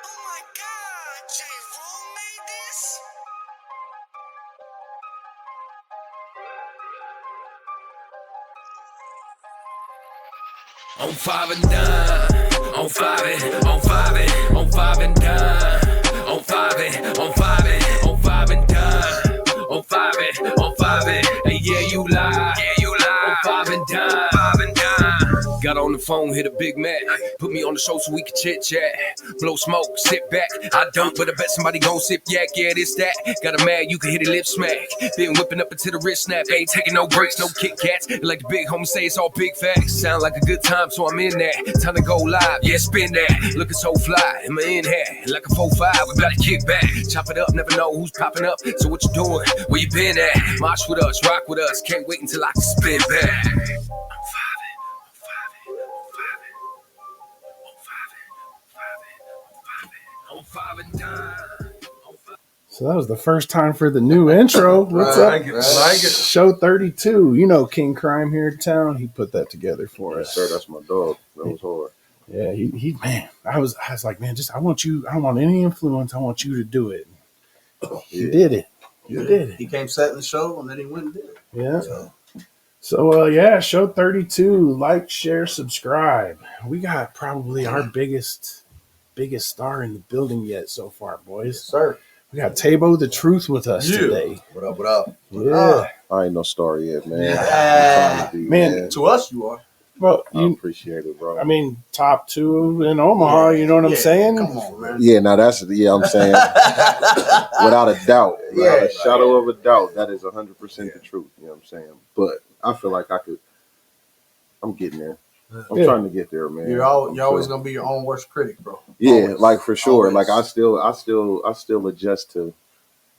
Oh my God, J. Roll made this? On 5 and dime, on 5 and, on 5 and, on 5 and dime, on 5 and, on 5 and, on 5 and dime, on 5 and, on 5 and, hey yeah you lie, on 5 and dime, 5 and dime. Got on the phone, hit a Big Mac, put me on the show so we can chit chat, blow smoke, sit back, I dunk, but I bet somebody gon' sip yak, yeah this that, got a mad, you can hit a lip smack, then whipping up until the wrist snap, ain't taking no breaks, no Kit Kats, like the big homie say it's all big facts, sound like a good time so I'm in that, time to go live, yeah spin that, looking so fly, in my in hat, like a 4-5, we gotta kick back, chop it up, never know who's popping up, so what you doing, where you been at, march with us, rock with us, can't wait until I can spin back. So that was the first time for the new intro. What's up? Like it. Show 32. You know King Crime here in town. He put that together for us. Sir, that's my dog. That was hard. Yeah, he man. I was like, man, I want you. I don't want any influence. I want you to do it. You did it. You did it. He came set in the show and then he went and did it. Yeah. So yeah, show 32. Like, share, subscribe. We got probably our biggest star in the building yet so far, boys. Yes, sir. We got Taebo The Truth with us today. What up, what up? Yeah. I ain't no star yet, man. Yeah. Man. To us, you are. Well, I appreciate it, bro. I mean, top 2 in Omaha, you know what I'm saying? Come on, man. Yeah, now I'm saying. Without a doubt. Without a shadow of a doubt, that is 100% the truth. You know what I'm saying? But I feel like I'm getting there. I'm trying to get there, man. You're always gonna be your own worst critic, bro. Yeah, Always. like for sure. Always. Like I still adjust to.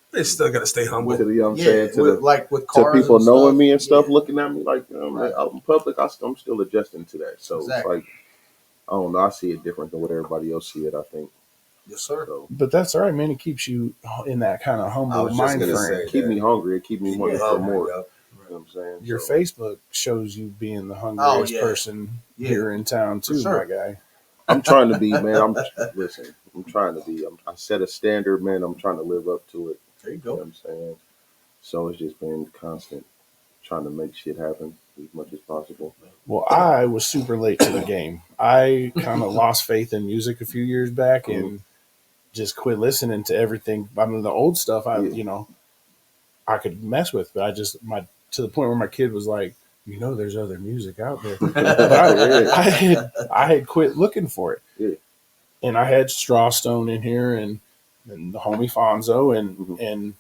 They still gotta stay humble. To the, you know what I'm saying? With cars to people and knowing stuff. me and stuff, looking at me like out in public, I'm still adjusting to that. So Exactly. It's like I don't know. I see it different than what everybody else see it. I think. Yes, sir. So, But that's all right, man. It keeps you in that kind of humble mind frame. Keep me hungry. It keep me wanting for more. Yep. You know what I'm saying? Your Facebook shows you being the hungriest person here in town too, my guy. I'm trying to be, man. I'm trying to be. I set a standard, man. I'm trying to live up to it. There you You go. know what I'm saying? So it's just been constant trying to make shit happen as much as possible. Well, I was super late to the game. I kind of lost faith in music a few years back and just quit listening to everything. I mean, the old stuff, I could mess with, but to the point where my kid was like, there's other music out there. But I had quit looking for it. Yeah. And I had Strawstone in here and the homie Fonzo and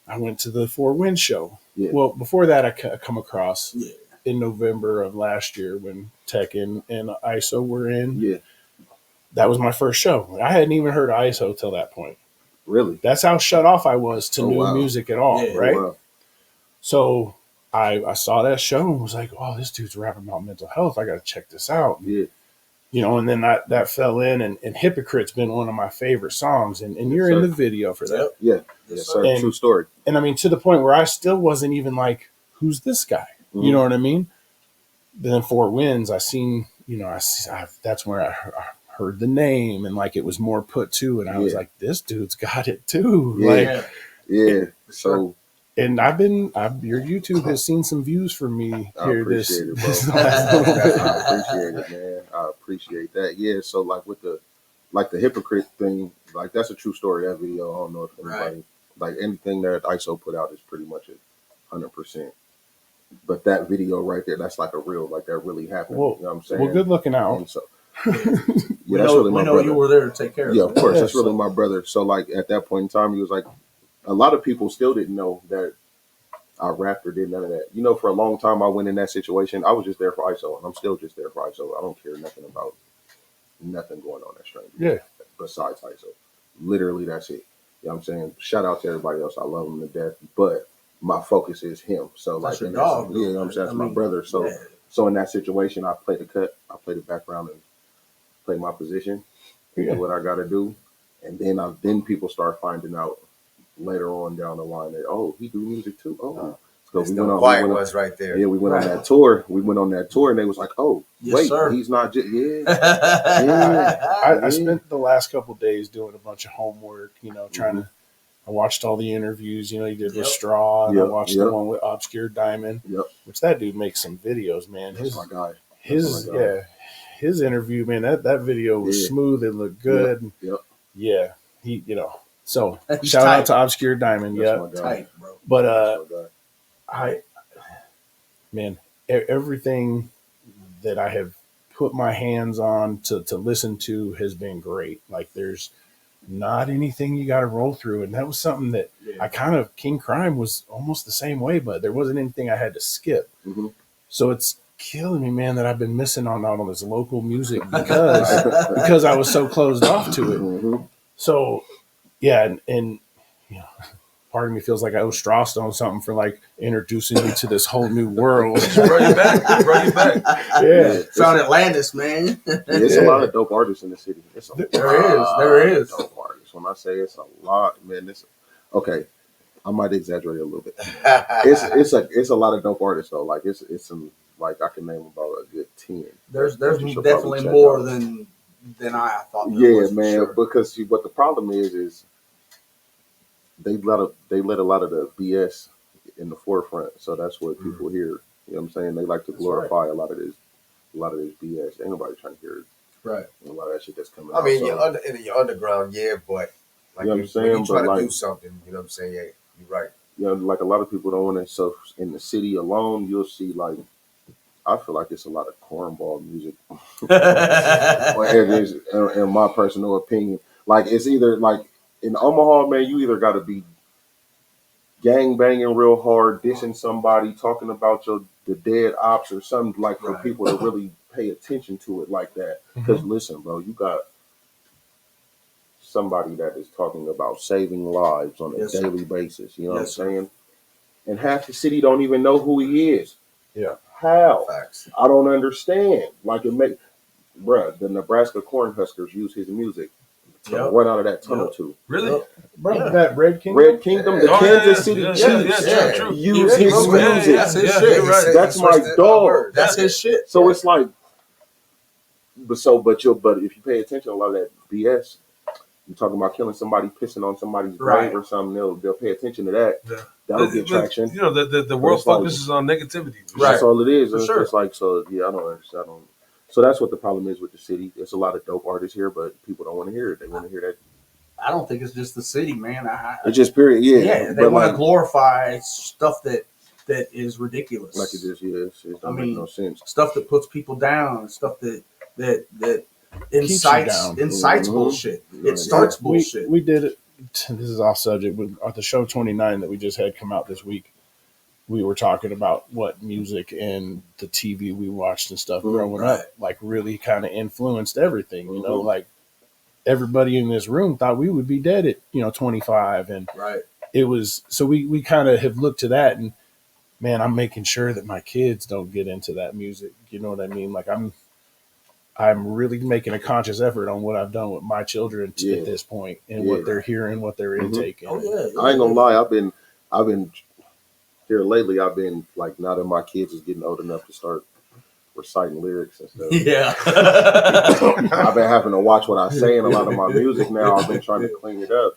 I went to the Four Winds show. Yeah. Well, before that, I come across in November of last year when Tech and ISO were in. Yeah. That was my first show. I hadn't even heard of ISO till that point. Really? That's how shut off I was to new music at all, right? Wow. So I saw that show and was like, oh, this dude's rapping about mental health. I got to check this out. Yeah. And then that fell in, and Hypocrite's been one of my favorite songs, and you're in the video for that. Yeah. Yes, sir. True story. And I mean, to the point where I still wasn't even like, who's this guy? You know what I mean? Then Four Winds, I seen, that's where I heard the name, and like it was more put to, and I was like, this dude's got it too. So. And your YouTube has seen some views from me here this last little bit. I appreciate it, man. I appreciate that. Yeah. So like with the Hypocrite thing, like that's a true story. That video, I don't know if anybody like anything that ISO put out is pretty much 100%. But that video right there, that's like a real, like that really happened. Well, you know what I'm saying? Well, good looking out. And so, we know you were there to take care of. Yeah, of course. That's really my brother. So like at that point in time, he was like, a lot of people still didn't know that I rapped or did none of that. For a long time, I went in that situation. I was just there for ISO, and I'm still just there for ISO. I don't care nothing about nothing going on at Stranger. Yeah. Besides ISO. Literally, that's it. You know what I'm saying? Shout out to everybody else. I love him to death. But my focus is him. So, that's like, your dog, you know what I'm saying? That's my brother. So, so in that situation, I play the cut. I play the background and play my position. Do what I got to do. And then people start finding out later on down the line that, oh, he do music too. Oh, So It's we them went on. quiet We went ones right there. Yeah, we went Right. on that tour. We went on that tour, and they was like, "Oh, Yes, wait, sir. he's not just yeah." I spent the last couple of days doing a bunch of homework, trying to. I watched all the interviews, he did with Yep. Straw, and I Yep, watched yep. the one with Obscure Diamond, Yep, which that dude makes some videos, man. that's my guy. His my guy. his interview, man, that video was Yeah. smooth. It looked good. Yep, Yeah, he, so He's shout tight. out to Obscure Diamond. that's Yeah, my guy. Tight, bro. but That's my guy. I, man, everything that I have put my hands on to listen to has been great. Like there's not anything you got to roll through, and that was something that I kind of King Crime was almost the same way, but there wasn't anything I had to skip. Mm-hmm. So it's killing me, man, that I've been missing out on this local music because I was so closed off to it. Mm-hmm. So yeah, and part of me feels like I owe Strawstone something for like introducing me to this whole new world. Brought you back. Brought you back. Yeah. Found Atlantis, man. It's a lot of dope artists in the city. It's a There is. lot of dope artists. When I say it's a lot, man, it's okay. I might exaggerate a little bit. It's a lot of dope artists though. Like it's some like I can name about a good 10. There's that you should definitely probably check more out. than I thought. There Yeah, was, for man. sure. Because see, what the problem is they let a lot of the BS in the forefront. So that's what people hear. You know what I'm saying? They like to That's glorify a lot of this BS. Ain't nobody trying to hear Right. a lot of that shit that's coming I out. mean, So, in your underground, yeah, but like You know what I'm when saying? you try But, to like- do something, you know what I'm saying? Yeah, you're right. like a lot of people don't want to. So in the city alone, you'll see like I feel like it's a lot of cornball music. Or it is, in my personal opinion. Like it's either like in Omaha, man, you either got to be gang banging real hard, dissing somebody, talking about the dead ops or something like for Right. people to really pay attention to it like that. Because listen, bro, you got somebody that is talking about saving lives on a Yes, sir. daily basis. You know Yes, what I'm saying? And half the city don't even know who he is. Yeah. How? Facts. I don't understand. Like it make, bruh, the Nebraska Cornhuskers use his music to Yep. run out of that tunnel Yep. too. Really? Bro, Yeah. that Red King. Red Kingdom, the Oh, Kansas City yeah, Chiefs yeah, true. use Yeah, his bro, music. that's his Yeah, shit. you're right. That's my switched it dog. up. That's his shit. So it's like, but if you pay attention to a lot of that BS, you're talking about killing somebody, pissing on somebody's Right. grave or something. They'll pay attention to that. Yeah. That'll get But, traction. You know, the world it's like- focuses on negativity. Right. That's all it is. For It's sure. just like so. Yeah, I don't understand. So that's what the problem is with the city. There's a lot of dope artists here, but people don't want to hear it. They want to hear that. I don't think it's just the city, man. It's just period. Yeah, Yeah, they but want to like, glorify stuff that is ridiculous. like it just it don't I make mean, no sense. stuff that puts people down, stuff that Keeps you incites down. incites Mhm. bullshit. Right. It starts bullshit. We did it. This is off subject, but at the show 29 that we just had come out this week, we were talking about what music and the TV we watched and stuff growing Right. up, like really kind of influenced everything. You know, Mhm. like everybody in this room thought we would be dead at 25, and Right. it was so we kind of have looked to that, and man, I'm making sure that my kids don't get into that music. You know what I mean? Like I'm really making a conscious effort on what I've done with my children Yeah. at this point and Yeah. what they're hearing, what they're Mhm. intaking. Oh yeah. I ain't gonna lie. I've been here lately. I've been like now that my kids is getting old enough to start reciting lyrics and stuff. Yeah. I've been having to watch what I say in a lot of my music now. I've been trying to clean it up.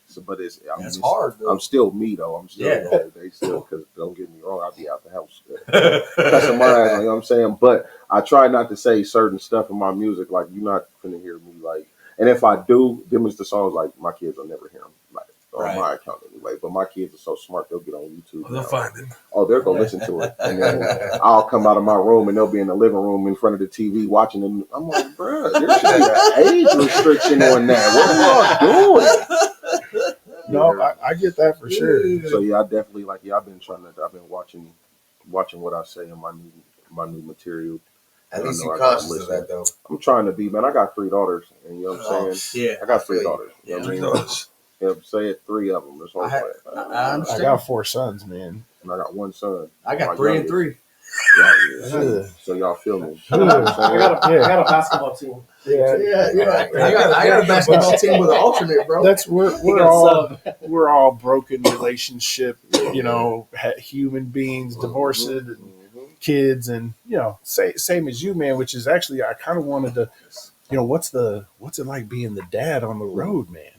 So, but it's It's hard, though. I'm still me though. I'm still Yeah. they still because don't get me wrong. I'll be out the house cussing my ass. You know what I'm saying? But I try not to say certain stuff in my music. Like you're not gonna hear me like. And if I do, them is the songs like my kids will never hear them like on Right. my account anyway. But my kids are so smart; they'll get on YouTube. They'll now. find it. Oh, they're gonna listen to it, and then I'll come out of my room and they'll be in the living room in front of the TV watching it. I'm like, bruh, there should be an age restriction on that. What are y'all doing? No, I get that for sure. So yeah, I definitely I've been watching what I say in my new material. At I least know you're I gotta conscious of listen. that, though. I'm trying to be, man. I got 3 daughters, and you know what I'm saying. Yeah. I got 3 feel you. daughters. You know what I Three mean? dollars. Yeah, say it, 3 of them. That's all I I'm saying. I I understand. got 4 sons, man. And I got 1 son. I got My 3 and youngest. 3. Yeah. So y'all feel me? You know what I'm saying? I got a basketball team. Yeah. I got a basketball team with an alternate, bro. That's we're all broken relationship, you know, human beings, divorced, and kids, and you know, same as you, man. Which is actually I kind of wanted to, you know, what's it like being the dad on the road, man?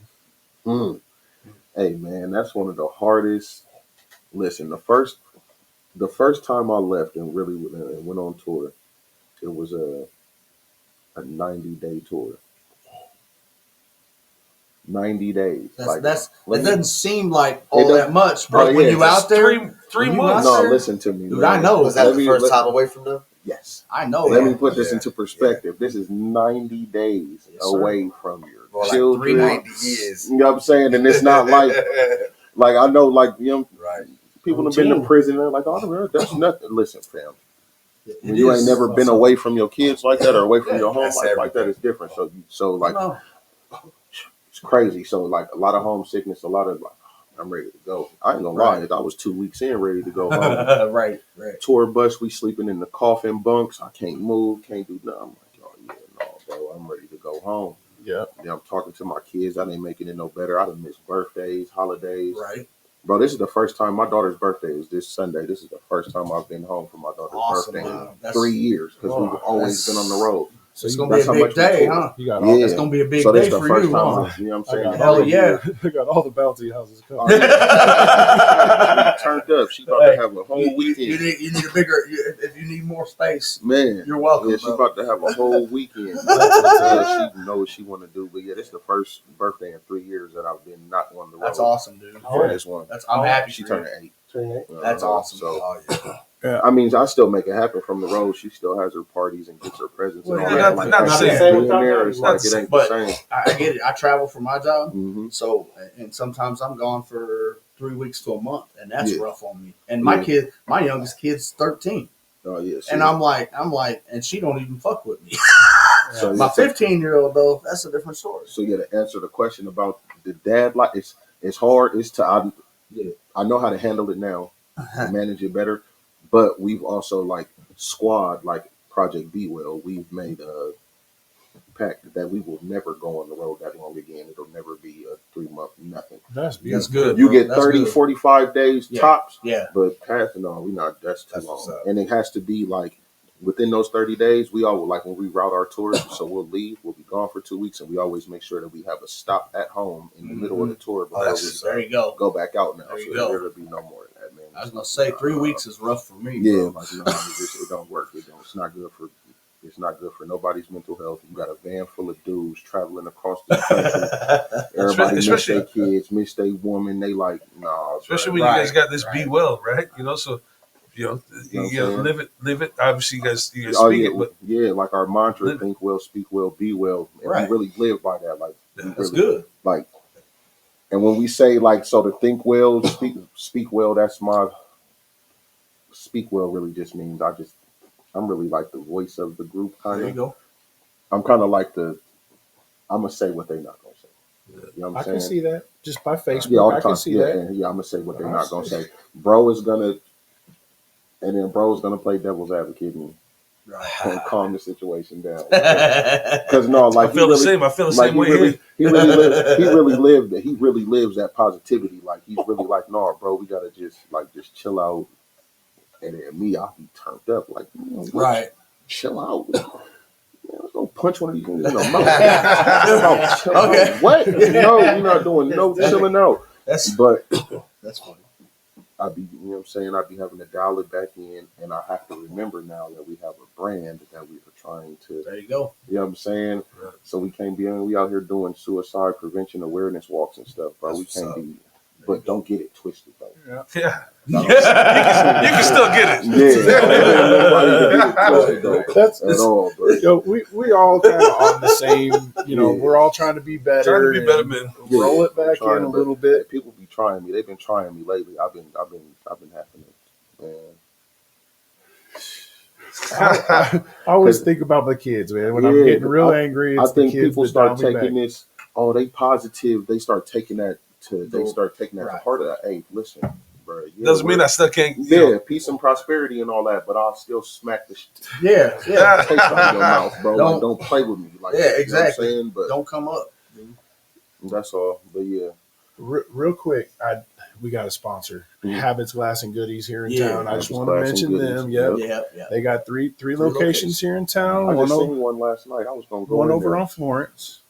Mm. Hey man, that's one of the hardest. Listen, the first time I left and really went on tour, it was a 90-day tour. 90 days. That let me- doesn't seem like It all doesn't- that much, bro. Oh, when yeah, you Just out there, three when you months. out No, there- listen to me. Dude, man. I know. Was that Let the me- first let- time away from them? Yes. I know. Let me put this Yeah. into perspective. This is 90 days Yes, sir. away from your More like children. 390 years. You know what I'm saying? And it's not like I know, like, you know, Right. people have been to prison and they're like, oh, that's nothing. Listen, fam. When It you ain't is never been away from your kids like that or away from your home That's life like that, everything. it's different. So I like, know. it's crazy. So like a lot of homesickness, a lot of like, I'm ready to go. I ain't gonna lie, I was 2 weeks in ready to go home. right. Tour bus, we sleeping in the coffin bunks. I can't move, can't do nothing. I'm like, oh yeah, no, bro, I'm ready to go home. Yeah. Yeah, I'm talking to my kids. I ain't making it no better. I done missed birthdays, holidays. Right. Bro, this is the first time my daughter's birthday is this Sunday. This is the first time I've been home for my daughter's Awesome, birthday man. in 3 years because we've always been on the road. So It's you, gonna be That's a how big much we day, tour. huh? you got Yeah. all It's gonna be a big So this day is the for first you, time, huh? you know what I I'm got saying? Hell yeah. I got all the bouncy houses Oh, coming. yeah. She turned up. She about Hey, to have a whole You weekend. need a bigger. If you need more space, Man. you're welcome. Yeah, she's bro. about to have a whole weekend. She knows what she want to do. But yeah, this is the first birthday in 3 years that I've been not on the road. That's awesome, dude. For this one. I'm happy. She for you. turned 8. That's awesome. So, Oh, yeah. I mean, I still make it happen from the road. She still has her parties and gets her presents and all yeah, that. not Like, the actually same. being there, it's like it ain't the But same. I get it. I travel for my job, Mm-hmm. so and sometimes I'm gone for 3 weeks to a month, and that's Yeah. rough on me. And my Yeah. my youngest kid's 13, Oh yeah, see, and I'm like, and she don't even fuck with me. so My yeah, 15-year-old though, that's a different story. So yeah, to answer the question about the dad life, it's hard. I know how to handle it now, manage it better, but we've also like squad like Project Be Well. We've made a pact that we will never go on the road that long again. It'll never be a 3-month nothing. That's That's beautiful. good. You bro. get That's 30, good. 45 days Yeah. tops, Yeah. but past no, we not. That's too That's what's long, up. and it has to be like within those 30 days. We all like when we route our tours, so we'll leave. We'll be gone for 2 weeks, and we always make sure that we have a stop at home in the middle of the tour before that's There you go. we go back out now. There you So go. there'll be no more of that, man. I was gonna say 3 weeks is rough for me. Yeah, bro. like no, it don't work. It's not good for. It's not good for nobody's mental health. You got a van full of dudes traveling across the country. Everybody miss Especially- their kids, miss their woman. They like, nah. Especially bro. when you guys got this right. be well, right? You know, so you know, You know what you I'm gotta saying? live it. Obviously, you guys Oh speak yeah, it, but yeah, like our mantra: Live it. think well, speak well, be well. And Right. we really live by that. Like we That's really, good. like, and when we say like, so to think well, speak well. That's my speak well. Really just means I'm really like the voice of the group, kind There you of. go. I'm kind of like I'm gonna say what they're not gonna say. You know what I I'm can saying? see that just by Facebook. Yeah, all the I time. can see yeah, that. and I'm gonna say what they're I not gonna see. say. Bro is gonna, and then bro's gonna play devil's advocate and calm the situation down. Because no, like I feel he really, the same. I feel the like same way here. he really lives that positivity. Like he's really like, no, bro, we gotta just chill out. And then me, I'll be turned up like, what? Right. Chill out. Man, let's go punch one of these niggas in the mouth. Chill out. Okay. What? No, you're not doing no chilling out. But That's funny. I'd be, you know what I'm saying? I'd be having to dial it back in, and I have to remember now that we have a brand that we are trying to, There you go. you know what I'm saying? So we can't be, we out here doing suicide prevention awareness walks and stuff, bro. That's We what's can't up. be, but don't get it twisted, though. Yeah, No. you can still get it. Yeah, nobody can get it twisted, though, That's at all, but yo, we all kind of on the same. You know, Yeah. we're all trying to be better. Trying to be better, and man. Roll it back trying, in a but little bit. People be trying me. They've been trying me lately. I've been having to, man. I always think about the kids, man. When I'm Yeah, getting real I- angry, I it's the think kids people that start dial me taking back. this. Oh, they positive. They start taking that to. They Go- start taking that right. to heart. Of that. Hey, listen, bro. Yeah, Doesn't mean I still can't. Yeah, peace and prosperity and all that, but I'll still smack the Yeah. taste out of your mouth, bro. Like, don't play with me. Like, Yeah, that, exactly. You know what I'm saying? But don't come up. Dude. that's all. But yeah. Real quick, we got a sponsor, Habits Glass and Goodies here in town. I just Habits, want to Glass, and mention Goodies. them. Yep. Yeah. They got three locations here in town. I One just over, seen one last night. I was gonna go one in over there. on Florence.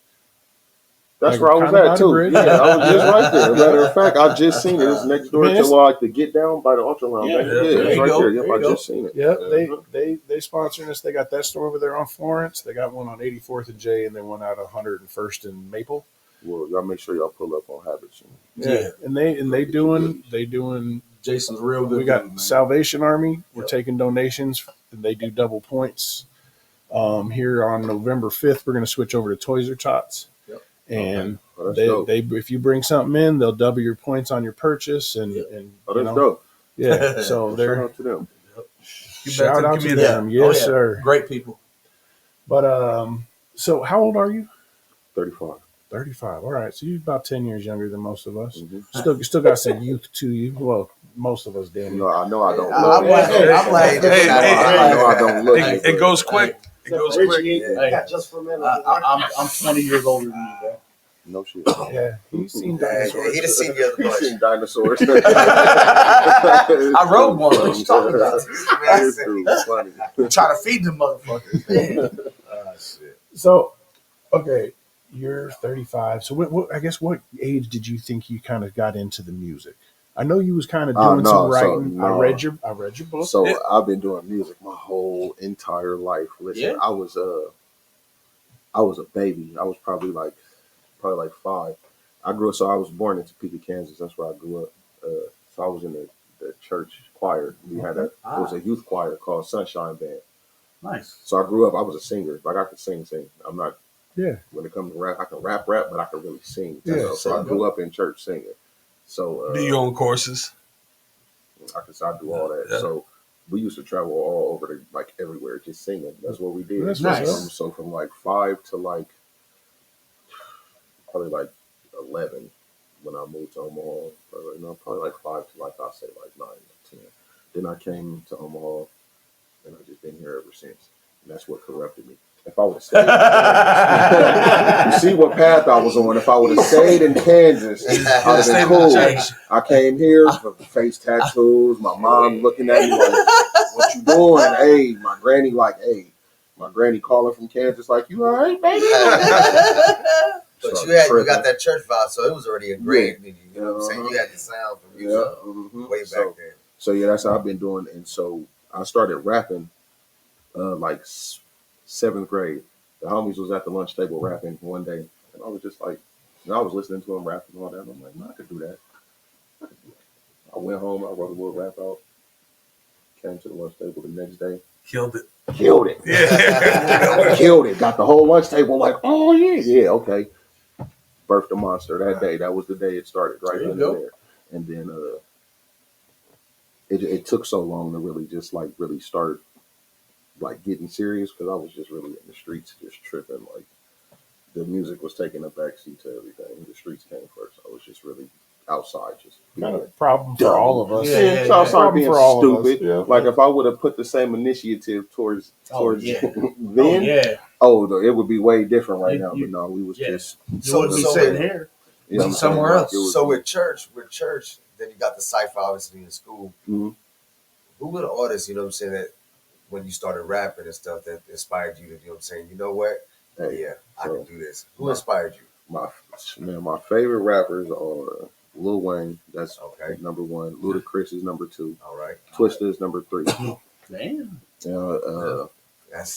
That's Like, where I was kinda by at the too. bridge. Yeah, I was just right there. Matter of fact, I just seen it. It's next door Man, to it's- like the Get Down by the Ultra Lounge. Yeah, Yeah, there it's you right go. there. Yep, There I you go. just seen it. Yep, Uh-huh. they sponsoring us. They got that store over there on Florence. They got one on 84th and J, and then one out of 101st and Maple. Well, y'all make sure y'all pull up on Habits. Yeah, and they doing. Jason's real good. We got dude, man. Salvation Army. We're Yep. taking donations, and they do double points. Here on November 5th, we're going to switch over to Toys R Tots. Yep. And Oh, that's dope. they if you bring something in, they'll double your points on your purchase, and Oh, that's dope. Yeah, so Well, shout they're out to them. shout out to community. them, yes, Oh, yeah. sir. Great people. But so how old are you? 35. 35. All right, so you're about 10 years younger than most of us. Mhm. Still got some youth to you. Well, most of us, Danny. No, I know I don't I'm look it. like, Hey, I'm like, hey, I know I don't look It, it goes quick. It goes quick. Hey, just for a minute. I'm 20 years older than you, bro. No shit. Yeah, he's seen Yeah, dinosaurs. he done seen the other He's bunch. seen dinosaurs. I rode one. What you talking about? This dude's funny. Trying to feed them motherfuckers. Man. So, okay, you're 35. So, I guess what age did you think you kind of got into the music? I know you was kind of doing no, some so, writing. no. I read your book. So I've been doing music my whole entire life. Listen, Yeah. I was a baby. I was probably like 5. I was born in Topeka, Kansas. That's where I grew up. So I was in the church choir. We had it was a youth choir called Sunshine Band. Nice. So I grew up. I was a singer. Like I could sing. I'm not. Yeah. When it comes to rap, I can rap, but I can really sing. Yeah, You know? So I grew up in church singing. So Do your own courses. I do all that. Yeah. So we used to travel all over like everywhere, just singing. That's what we did. That's nice. So from like 5 to like probably like 11 when I moved to Omaha. Probably like 5 to like I'll say like 9 or 10. Then I came to Omaha, and I've just been here ever since. And that's what corrupted me. If I would have stayed, you see what path I was on. If I would have stayed in Kansas, I'd have Stayed been in the cool. church. I came here for face tattoos. My mom looking at me like, "What you doing?" Hey, my granny my granny calling from Kansas like, "You all right, baby?" But So you got that church vibe, so it was already ingrained in you. You know what I'm saying? You had the sound from Yeah. music Mhm. way back So, then. so yeah, that's how I've been doing. And so I started rapping like 7th grade. The homies was at the lunch table rapping one day, and I was just like, I was listening to them rapping and all that. And I'm like, no, I could do that. I went home, I wrote a little rap out, came to the lunch table the next day, Killed it. killed it. Yeah. Killed it. Got the whole lunch table like, oh yeah, okay. Birthed a monster that day. That was the day it started, right There you then go. and there. And then it took so long to really just like really start like getting serious because I was just really in the streets, just tripping. Like the music was taking a backseat to everything. The streets came first. I was just really outside, just Kind of a problem for all of us. Yeah, so I started Problem being for all of us, stupid. yeah. Like if I would have put the same initiative towards yeah. then, it would be way different right now. But no, we was just You wouldn't be So- sitting here. you know what I'm saying? somewhere Like, else. it was- So with church, then you got the cipher obviously in school. Mhm. Who were the artists, you know what I'm saying, that when you started rapping and stuff that inspired you to, you know what I'm saying, you know what? Hey, Yeah, I so- can do this. Who inspired you? my favorite rappers are Lil Wayne. That's Okay. number 1. Ludacris is number 2. All right. Twista is number 3. Damn. That's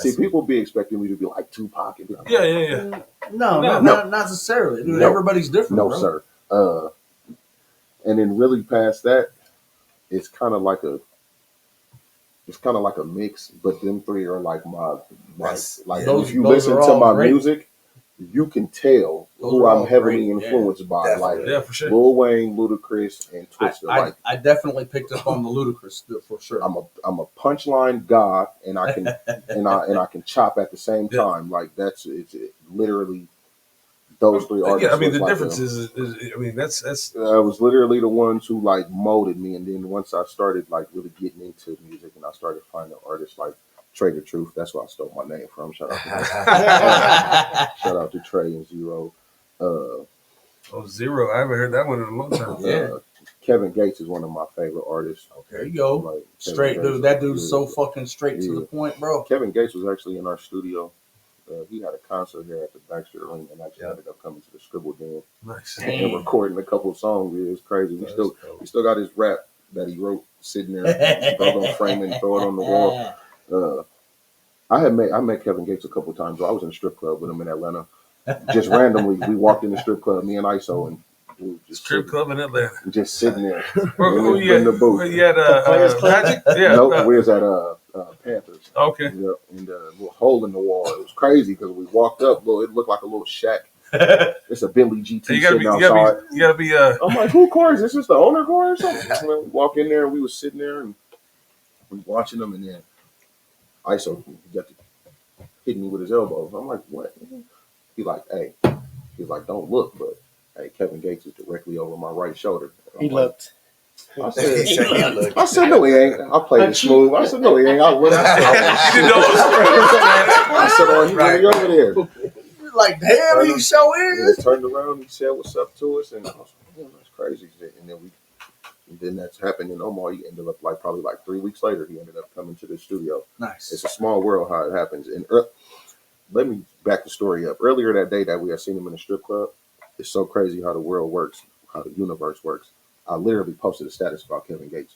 See, people be expecting me to be like Tupac and be like, Yeah. No, No. not necessarily. Dude, No. everybody's different, no, bro. sir. And then really past that, it's kind of like a mix. But them 3 are like my That's- like Those- if you those listen are to all my great. music, you can tell Those who are I'm all heavily great, yeah. influenced by. Definitely. Like Yeah, for sure. Lil Wayne, Ludacris, and Twista. Like I definitely picked up on the Ludacris stuff for sure. I'm a punchline god, and I can and I can chop at the same Yeah. time. Like it's literally Those three artists. Yeah, I mean was the like difference is, I mean that's it was literally the ones who like molded me, and then once I started like really getting into music, and I started finding artists like Taebo The Truth. That's where I stole my name from. Shout out to him. Shout out to Trey and Zero. oh Zero. I haven't heard that one in a long time. Yeah. Kevin Gates is one of my favorite artists. There you go. Like, Kevin Straight, Gates, dude. That dude's yeah. so fucking straight to the point, bro. Kevin Gates was actually in our studio. He had a concert here at the Baxter Arena, and actually ended up coming to the Scribble Den Nice. and recording a couple of songs. It was crazy. We still got his rap that he wrote sitting there. Bro gonna frame it and throw it on the wall. I met Kevin Gates a couple of times. I was in a strip club with him in Atlanta. Just randomly, we walked in the strip club, me and ISO, and we were just Strip club in Atlanta. just sitting there In the booth. You had Magic? Yeah. Nope, we was at Panthers. Okay. Yeah, and a little hole in the wall. It was crazy because we walked up, it looked like a little shack. It's a Bentley GT sitting outside. You gotta be. I'm like, who car is this? Is the owner car or something? And then we walk in there, and we was sitting there and we watching them, and then ISO got to hit me with his elbow. I'm like, what? He like, hey, he's like, don't look, but hey, Kevin Gates is directly over my right shoulder. He looked. I said, no, he ain't. I played it smooth. I said, no, he ain't. I went You didn't know it was I said, oh, he's really over there. You're like, damn, he show is. He turned around, he said what's up to us, and I was like, damn, that's crazy. And then that's happened in Omaha. He ended up probably 3 weeks later, he ended up coming to the studio. Nice. It's a small world how it happens. And let me back the story up. Earlier that day that we had seen him in the strip club, it's so crazy how the world works, how the universe works. I literally posted a status about Kevin Gates.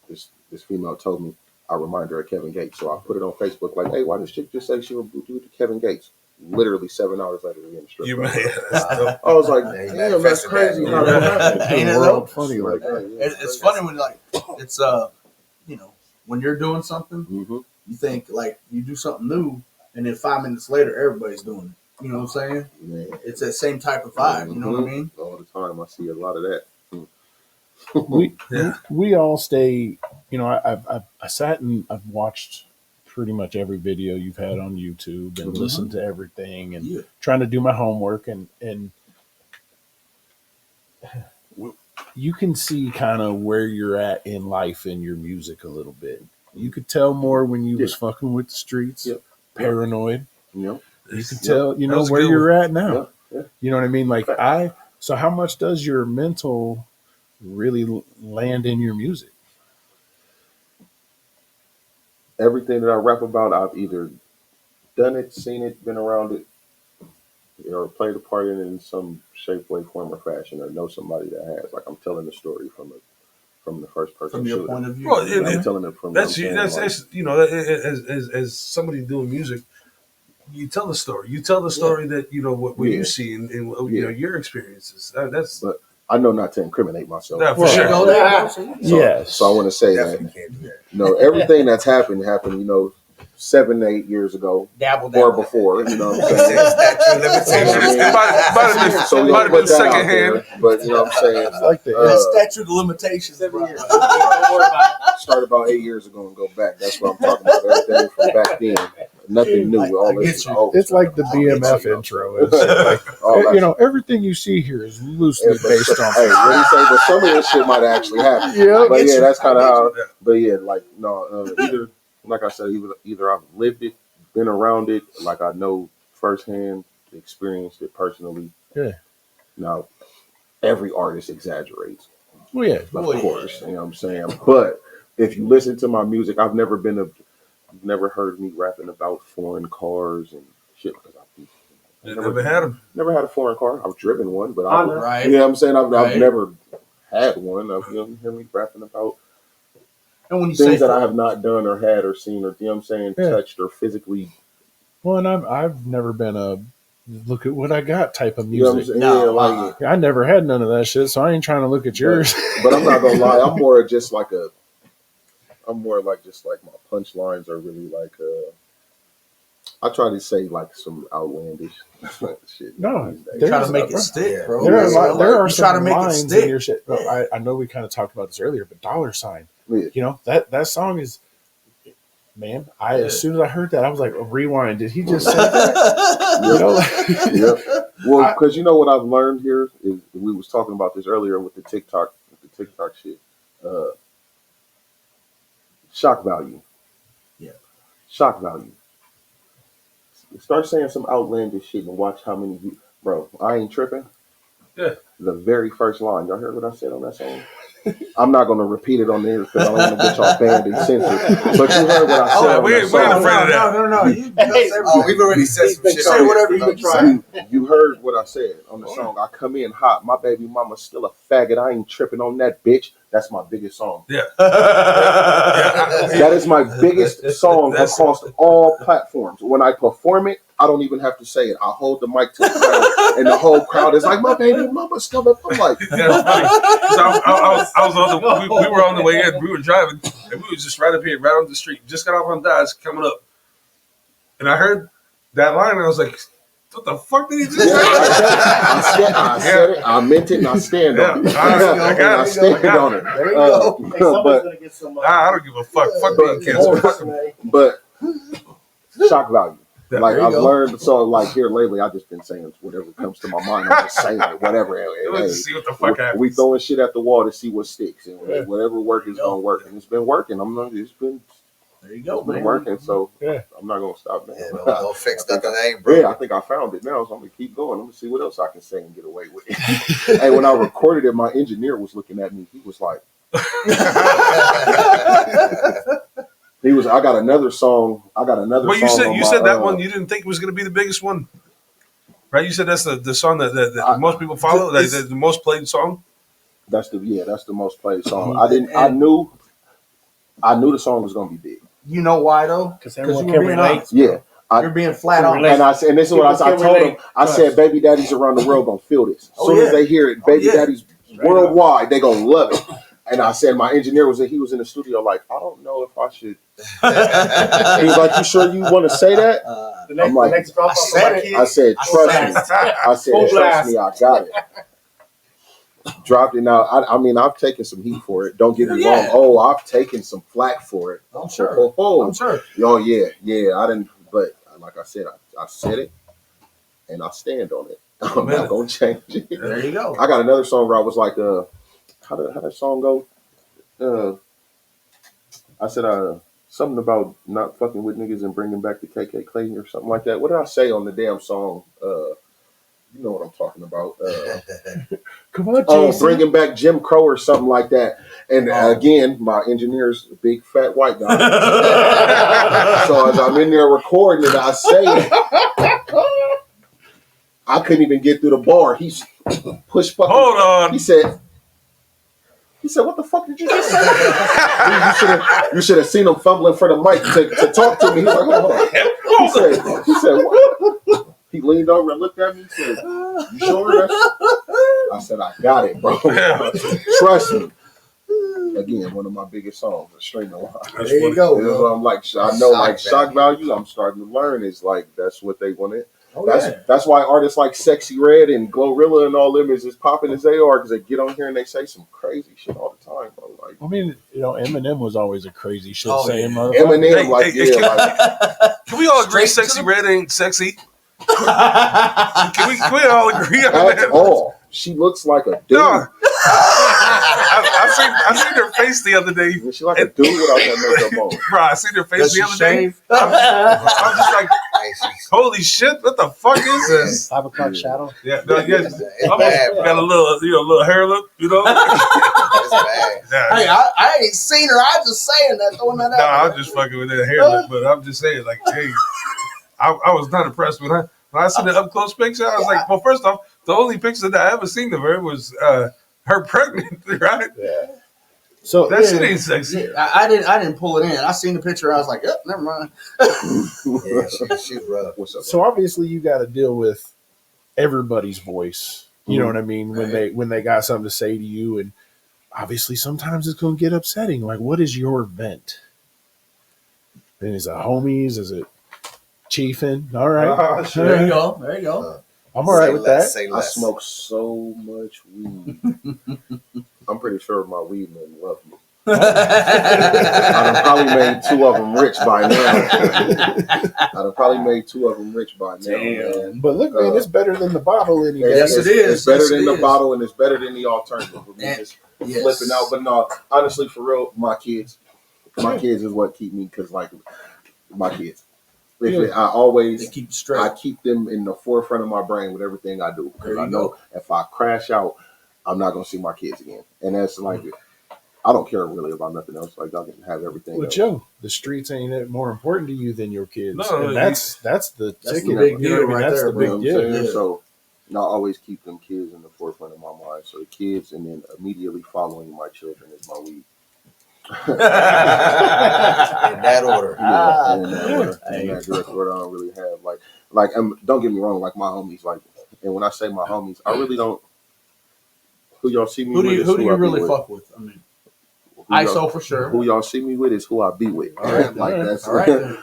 This female told me I remind her of Kevin Gates. So I put it on Facebook like, hey, why does chick just say she will do it to Kevin Gates? Literally 7 hours later, we in the strip club. I was like, damn, that's crazy how that happened. Ain't it World though? funny like that. It's funny when it's when you're doing something, you think like you do something new, and then 5 minutes later, everybody's doing it. You know what I'm saying? Man. It's that same type of vibe. You know what I mean? All the time, I see a lot of that. We all stay. You know, I sat and I've watched pretty much every video you've had on YouTube and listened to everything and trying to do my homework and you can see kind of where you're at in life and your music a little bit. You could tell more when you was fucking with the streets, paranoid. You could tell, you know, where you're at now. You know what I mean? Like so how much does your mental really land in your music? Everything that I rap about, I've either done it, seen it, been around it, or played a part in it in some shape, way, form, or fashion, or know somebody that has. Like I'm telling the story from the first person. From your point of view. Well, I'm telling it from that's you know, as somebody doing music, you tell the story. You tell the story that you know what you see and you know your experiences. But I know not to incriminate myself. Yeah, for sure. So I want to say that everything that's happened, you know, 7, 8 years ago, or before. You know what I'm saying? It might have been secondhand, but you know what I'm saying. Like that statute of limitations. Started about 8 years ago and go back. That's what I'm talking about. Everything from back then. Nothing new. It's like the BMF intro. It's like, you know, everything you see here is loosely based on. Hey, what do you say? But some of this shit might actually happen. But yeah, that's kind of how. But yeah, like no, either like I said, either I've lived it, been around it, like I know firsthand, experienced it personally. Yeah. Now, every artist exaggerates. Well, yeah, of course. You know what I'm saying? But if you listen to my music, you've never heard me rapping about foreign cars and shit because I've never had them. Never had a foreign car. I've driven one, but right. You know what I'm saying? I've never had one. You hear me rapping about and when you things that I have not done or had or seen or, you know what I'm saying, touched or physically. Well, and I've never been a look at what I got type of You know music. I never had none of that shit, so I ain't trying to look at yours. But I'm not gonna lie, I'm more like just like my punchlines are really like I try to say like some outlandish shit. No, try to make it stick, bro. There are some make lines it stick in your shit. I know we kind of talked about this earlier, but $sign. You know, that song is, man, as soon as I heard that, I was like, rewind. Did he just say that? You know, Well, because you know what I've learned here is we was talking about this earlier with the TikTok shit. Uh, shock value. Yeah. Shock value. Start saying some outlandish shit and watch how many you, bro. I ain't tripping. Yeah. The very first line. Y'all heard what I said on that song? I'm not gonna repeat it on there because I don't want to get y'all banned and censored. But you heard what I said. Oh, we ain't afraid of that. No. We've already said some shit. Say whatever you try. You heard what I said on the song. I come in hot. My baby mama's still a faggot. I ain't tripping on that bitch. That's my biggest song. Yeah. That is my biggest song across all platforms. When I perform it, I don't even have to say it. I hold the mic to the crowd, and the whole crowd is like, "My baby mama's still up." I'm like, I was on the. We were on the way in. We were driving, and we was just right up here, right on the street. Just got off on Dodge, coming up, and I heard that line, and I was like, "What the fuck did he just say?" I said it. I meant it, and I stand on it. I stand on it. There you go. But gonna get some. I don't give a fuck. Fuck being canceled. but shock value. Yeah, Like there you I've go. learned, so like here lately, I've just been saying whatever comes to my mind. I'm just saying it, whatever. Let's see what the fuck happens. We throwing shit at the wall to see what sticks, and whatever work is gonna work, and it's been working. It's been There you go, it's been man. working, so Yeah. I'm not gonna stop now. Yeah, don't fix nothing that ain't Yeah, broken. I think I found it now, so I'm gonna keep going. I'm gonna see what else I can say and get away with it. Hey, when I recorded it, my engineer was looking at me. He was like, I got another song. Well, you said that one you didn't think was going to be the biggest one, right? You said that's the song that most people follow, the most played song. That's the most played song. Mhm. I knew the song was gonna be big. You know why though? Because you everyone were can being relate. honest. Yeah, You're being flat on. relate. and this is what I People told can him. relate. I said, "Baby daddies around the world gonna feel this. As Oh, soon yeah. as they hear it, baby yeah. daddies worldwide, they gonna love it." And I said, my engineer was in the studio, like, I don't know if I should. He was like, "You sure you want to say that?" I'm like, I said, "Trust me." I said, "Trust me, I got it." Dropped it now. I mean, I've taken some heat for it. Don't get me wrong. Oh, I've taken some flack for it. I'm sure. I'm sure. Oh yeah. I didn't. But like I said, I said it, and I stand on it. I'm not gonna change it. There you go. I got another song where I was like, how did that song go? I said, something about not fucking with niggas and bringing back the KK Clayton or something like that. What did I say on the damn song? You know what I'm talking about. Come on, Oh, Jason. bringing back Jim Crow or something like that. And again, my engineer's a big fat white guy. So as I'm in there recording it, I say it. I couldn't even get through the bar. He's push fucking. Hold on. He said, "What the fuck did you just say?" You should have seen him fumbling for the mic to talk to me. He's like, "Hold on." He said, "What?" He leaned over and looked at me and said, "You sure?" I said, "I got it, bro. Trust me." Again, one of my biggest songs, A String of Line. There you go. This is what I'm like. I know, like shock value. I'm starting to learn is like that's what they wanted. Oh, That's why artists like Sexy Red and Glorilla and all them is as popping as they are because they get on here and they say some crazy shit all the time, bro. Like, I mean, Eminem was always a crazy shit Oh, saying yeah. motherfucker. Eminem, Can we all agree Sexy Red ain't sexy? Can we all agree on at that? all. She looks like a dude. No. I seen her face the other day. She like a dude without that makeup on. Bro, I seen her face Does the she other day. shave? I was just like, Hey, she's- holy shit, what the fuck is this? 5 o'clock shadow. Yeah, no, yeah, It's bad, bro. got a little hair look, It's bad. Yeah. Hey, I ain't seen her. I just saying that, throwing that No, out. I'm just fucking with that hair look, but I'm just saying, like, hey, I was not impressed when I seen the up close picture. I was like, well, first off, the only picture that I ever seen of her was her pregnant, right? Yeah. So That shit ain't sexy. Yeah, I didn't pull it in. I seen the picture. I was like, yep, never mind. Yeah, she's rough. What's up? So obviously you got to deal with everybody's voice. You know what I mean? When they got something to say to you, and obviously sometimes it's going to get upsetting. Like, what is your vent? And is it homies? Is it chiefing? All right, There you go. There you go. I'm all right with that. Say I smoke so much weed. I'm pretty sure my weed men love me. I done probably made 2 of them rich by now. Man. But look, man, it's better than the bottle any day. Yes, it is. It's better Yes, than it the is. bottle, and it's better than the alternative. With me just Yes. flipping out. But no, honestly, for real, my kids is what keep me, because like my kids. They keep straight. I keep them in the forefront of my brain with everything I do, because I know if I crash out, I'm not gonna see my kids again. And that's like, I don't care really about nothing else. Like, I can have everything. Well, Joe, the streets ain't more important to you than your kids. No, and that's the ticket. the big deal right That's there, the big bro. deal. Yeah. So I always keep them kids in the forefront of my mind. So the kids, and then immediately following my children is my weed. In that order. Yeah, in that direct order. I don't really have like don't get me wrong, like my homies, like, and when I say my homies, I really don't. Who y'all see me with? Who do you really fuck with? I mean, ISO for sure. Who y'all see me with is who I be with. All right, like that's all right.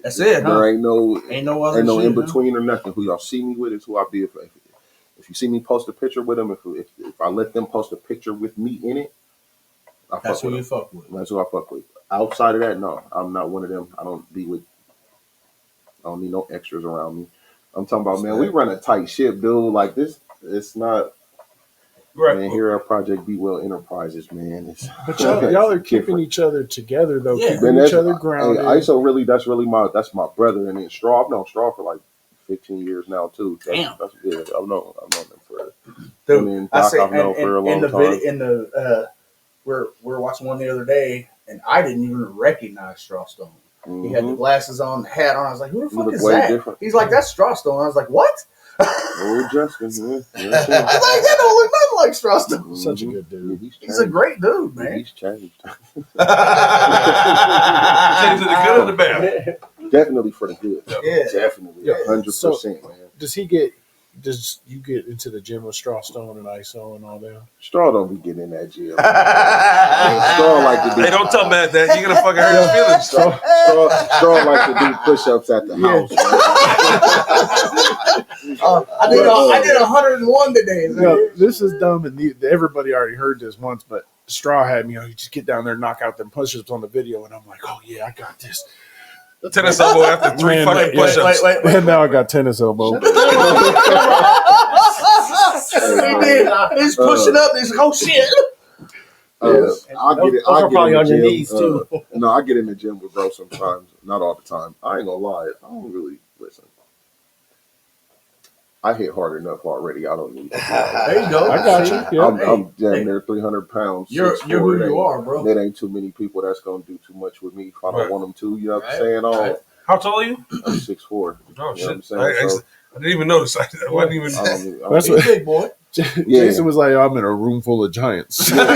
That's it. Huh? There ain't no other no shit, in between or nothing. Who y'all see me with is who I be. If you see me post a picture with them, if I let them post a picture with me in it, that's who you fuck with. That's who I fuck with. Outside of that, no, I'm not one of them. I don't need no extras around me. I'm talking about, man, we run a tight ship, dude. Like this, it's not. Right. Man, here at Project Be Well Enterprises, man. But y'all are keeping each other together, though. Yeah. Keeping each other grounded. Hey, ISO really, that's my brother. And then Straw, I've known Straw for like 15 years now too. Damn. Yeah, I've known them for. Dude, And then Doc, I've known for a long time. We're watching one the other day, and I didn't even recognize Strawstone. He had the glasses on, the hat on. I was like, "Who the fuck is that?" Different. He's like, "That's Strawstone." I was like, "What?" Oh, Justin, yeah. I was like, "That don't look nothing like Strawstone." Such a good dude. Yeah, He's a great dude, man. He's changed. Change to the good or the bad? Definitely for the good. Yeah. Definitely, Yeah. 100%, man. Does you get into the gym with Strawstone and ISO and all that? Straw don't be getting in that gym. Straw like to do. Hey, don't tell Matt that. You're gonna fucking hurt his feelings. Straw like to do push-ups at the house. I did 101 today. No, this is dumb, and everybody already heard this once. But Straw had me, you just get down there and knock out them push-ups on the video, and I'm like, oh yeah, I got this. Tennis elbow after 3 fucking push-ups. And now I got tennis elbow. He did. He's pushing up. He's like, oh shit. I get probably in on the your gym, knees too. No, I get in the gym with bro sometimes. Not all the time. I ain't gonna lie. I don't really listen. I hit hard enough already. I don't need it. There you go. I got you. Yeah. I'm damn near 300 pounds. You're 6'4". who you are, bro. There ain't too many people that's gonna do too much with me if I don't Right. want them to. You know what I'm Right. saying? Right. How tall are you? I'm 6'4". Oh, You know what shit. I'm saying? So, I didn't even notice. I wasn't even. That's He's what a big boy. Jason was like. I'm in a room full of giants. But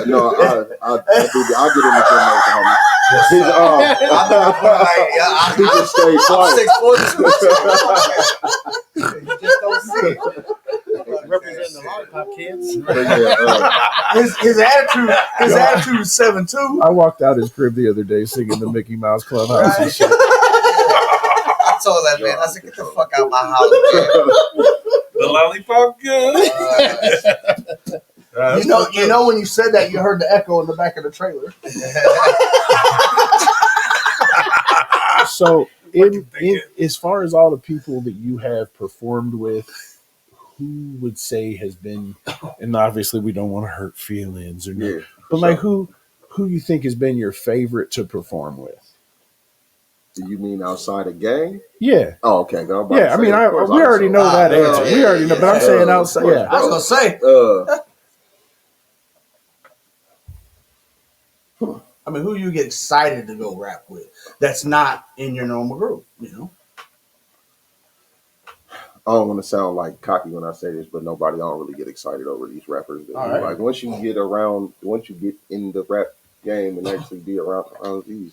no, I get in the gym with the homie. He just stayed quiet. You just don't see it. Representing the lollipop kids. But yeah, His attitude is 7'2". I walked out his crib the other day singing the Mickey Mouse Clubhouse and shit. I told that man, I said, get the fuck out of my house, The lollipop good. You know when you said that, you heard the echo in the back of the trailer. So, as far as all the people that you have performed with, who would say has been, and obviously we don't want to hurt feelings or no, but like who you think has been your favorite to perform with? Do you mean outside of gang? Yeah. Oh, okay. Yeah, I mean, we already know that answer. We already know, but I'm saying outside. Yeah. I was gonna say. I mean, who you get excited to go rap with? That's not in your normal group, you know. I don't want to sound like cocky when I say this, but I don't really get excited over these rappers. Right. Like once you get in the rap game and actually be around these,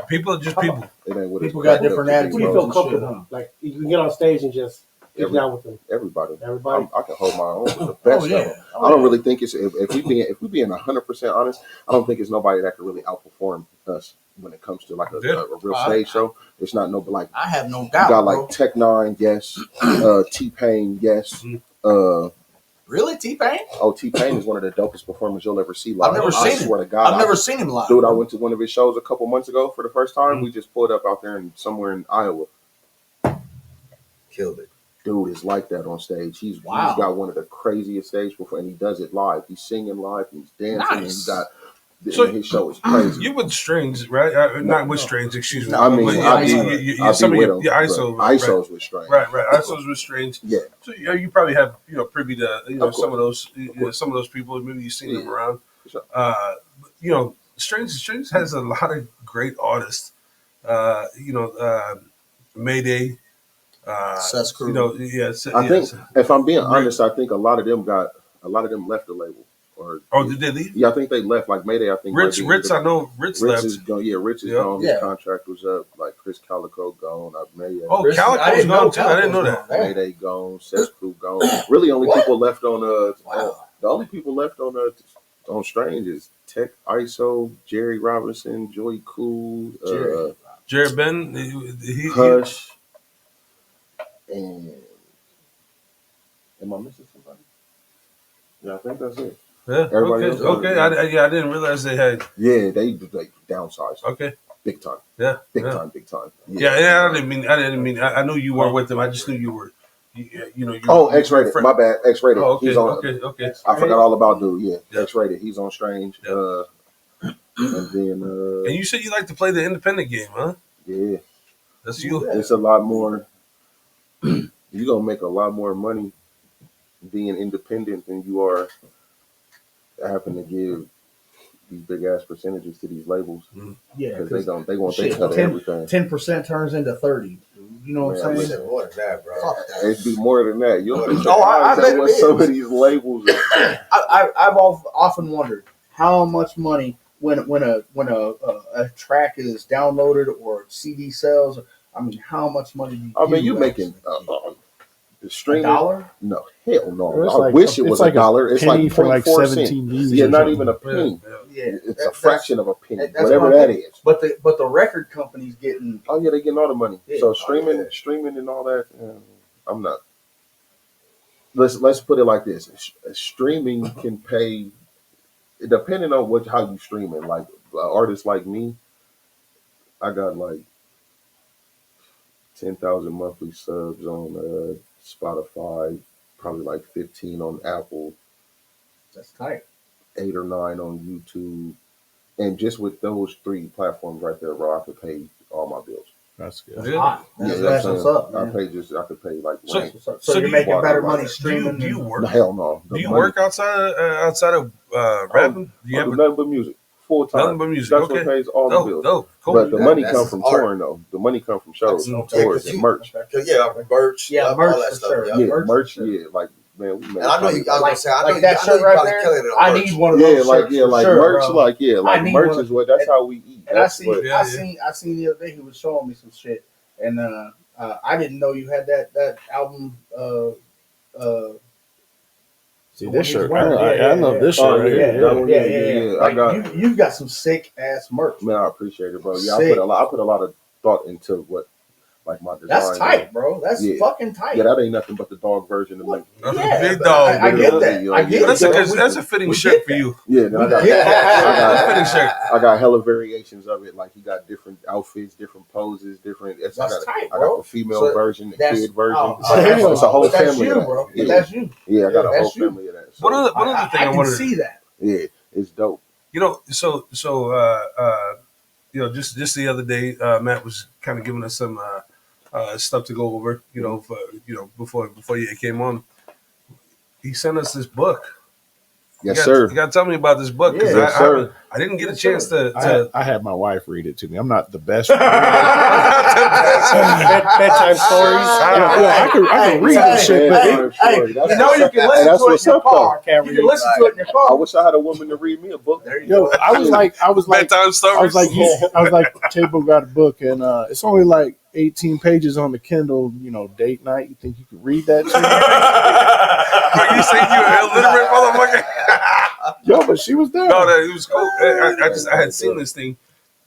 People are just people. it ain't what People it's got different cracked up Who to do be, you bro. feel comfortable? Like you can get on stage and just get down with them. Everybody. Everybody. I can hold my own with the best. Oh, yeah. of them. I don't really think it's if we being 100% honest, I don't think it's nobody that can really outperform us when it comes to like a real stage show. It's not no like I have no you doubt. got bro. like Tech Nine, yes, T-Pain, yes, Really, T-Pain? Oh, T-Pain is one of the dopest performers you'll ever see live. I've never I seen him. swear to God, I've never seen him live. Dude, I went to one of his shows a couple months ago for the first time. We just pulled up out there somewhere in Iowa. Killed it. Dude is like that on stage. He's Wow. got one of the craziest stage performances, and he does it live. He's singing live, he's dancing, and Nice. he got. So- his show is crazy. You with Strange, right? Not with Strange, excuse me. I mean, But I'll be some of with your him. ISO, ISO's with Strange. right. ISO's with Strange. Yeah. So you probably have privy to Of some of course. those some of those people. Maybe you've seen them around. Sure. Strange has a lot of great artists. Mayday. Seth's Crew. I think, if I'm being honest, I think a lot of them left the label. Did they leave? Yeah, I think they left. Like Mayday, I think. Ritz, I know Ritz left. Is gone. Yeah, Ritz is gone. His contract was up. Like Chris Calico gone. Mayday. Oh, Calico's gone too. I didn't know that. Mayday gone. Seth's Crew gone. Really, only people left on the only people left on Strange is Tech, ISO, Jerry Robinson, Joey Cool, Jared Ben, Hush, and am I missing somebody? Yeah, I think that's it. Yeah. Everybody Okay. I didn't realize they had. Yeah, they downsized. Okay. Big time. Yeah. Big time. Yeah. I didn't mean. I knew you weren't with them. I just knew you were. X-Rated. My bad. X-Rated. Oh, okay. He's on. Okay. I forgot all about dude. Yeah. X-Rated. He's on Strange. And then. And you said you like to play the independent game, huh? Yeah. That's you. It's a lot more. You're gonna make a lot more money being independent than you are having to give these big ass percentages to these labels. Yeah, because they want they cut everything. 10% turns into 30. You know what I'm saying? Shit, more than that, bro. Fuck that. It'd be more than that. You'll be I bet what it some is. of these labels. I've often wondered how much money when a track is downloaded or CD sells. I mean, how much money do you making streaming $1? No, hell no. It's I like wish it was like $1. It's penny like for like 0.4 17 cents. views. Yeah, or not something. even a penny. Yeah, It's a fraction of a penny, that's whatever what I'm that thinking. is. But the record company's getting. Oh yeah, they're getting all the money. Yeah. So streaming and all that. I'm not. Let's put it like this: streaming can pay, depending on how you stream it. Like artists like me, I got like 10,000 monthly subs on Spotify, probably like 15 on Apple, That's tight. 8 or 9 on YouTube, and just with those 3 platforms right there, bro, I could pay all my bills. That's good. That's Yeah. hot. That's what's up. I Man. could pay like So- rent. So So you're do making you- better Do money you- streaming. Do you than- work? No, hell no. Do you work outside of rapping? Do you I have do nothing but music, full time. nothing but music? That's Okay. what pays all the bills. Dope. Cool. But the money That's comes from art. touring, though. The money comes from shows, That's- tours, yeah, and merch. Merch. Yeah, all merch that for stuff. sure. Yeah. Yeah, merch, merch. for sure. Yeah, like man, we made. And I know you. I was gonna say, I know Like you. that I know shirt you right probably there. killing it on I merch. need one of Yeah, those like shirts yeah, for like sure, merch, bro. like yeah, I like need merch one. is what. That's how we eat. And I That's seen, what. Yeah, I seen the other day he was showing me some shit, and I didn't know you had that album. See the this one shirt. he's wearing. I love this Oh, shirt right yeah, here. that one, Yeah. I Like got. you've got some sick ass merch. Man, I appreciate it, bro. Yeah, Sick. I put a lot of thought into what, like my design. That's tight, bro. That's Yeah. fucking tight. Yeah, that ain't nothing but the dog version of me. That's Yeah, a big but dog. I get that. I get That's it. that's a fitting we shirt get for you. Yeah, then I got, Yeah. That's a fitting shirt. I got hella variations of it. Like he got different outfits, different poses, different. That's I got, tight, I bro. got the female So version, the That's kid version. oh, It's a whole but that's family you, of that. bro. But Yeah. that's you. Yeah, I got a whole That's you. family of that. So, One other thing I can wanted. see that. yeah, it's dope. So just the other day, Matt was kind of giving us some stuff to go over. Before you came on, he sent us this book. Yes, you sir. You got to tell me about this book because Yes, sir. I didn't get a Yes, chance sir. to. I had my wife read it to me. I'm not the best. reader. Bedtime stories. I can read Hey, this shit, hey, but hey, Hey, That's you know what's you up. can Hey, listen that's to it what's in your up, though. car. Can't You read can listen to it in your I car. wish I had a woman to read me a book. There you yo, go. I was like, Bedtime stories. I was like, Taebo got a book, and it's only like 18 pages on the Kindle. Date night. You think you could read that? Bro, you say you illiterate motherfucker? Yo, but she was there. No, it was cool. I had seen this thing,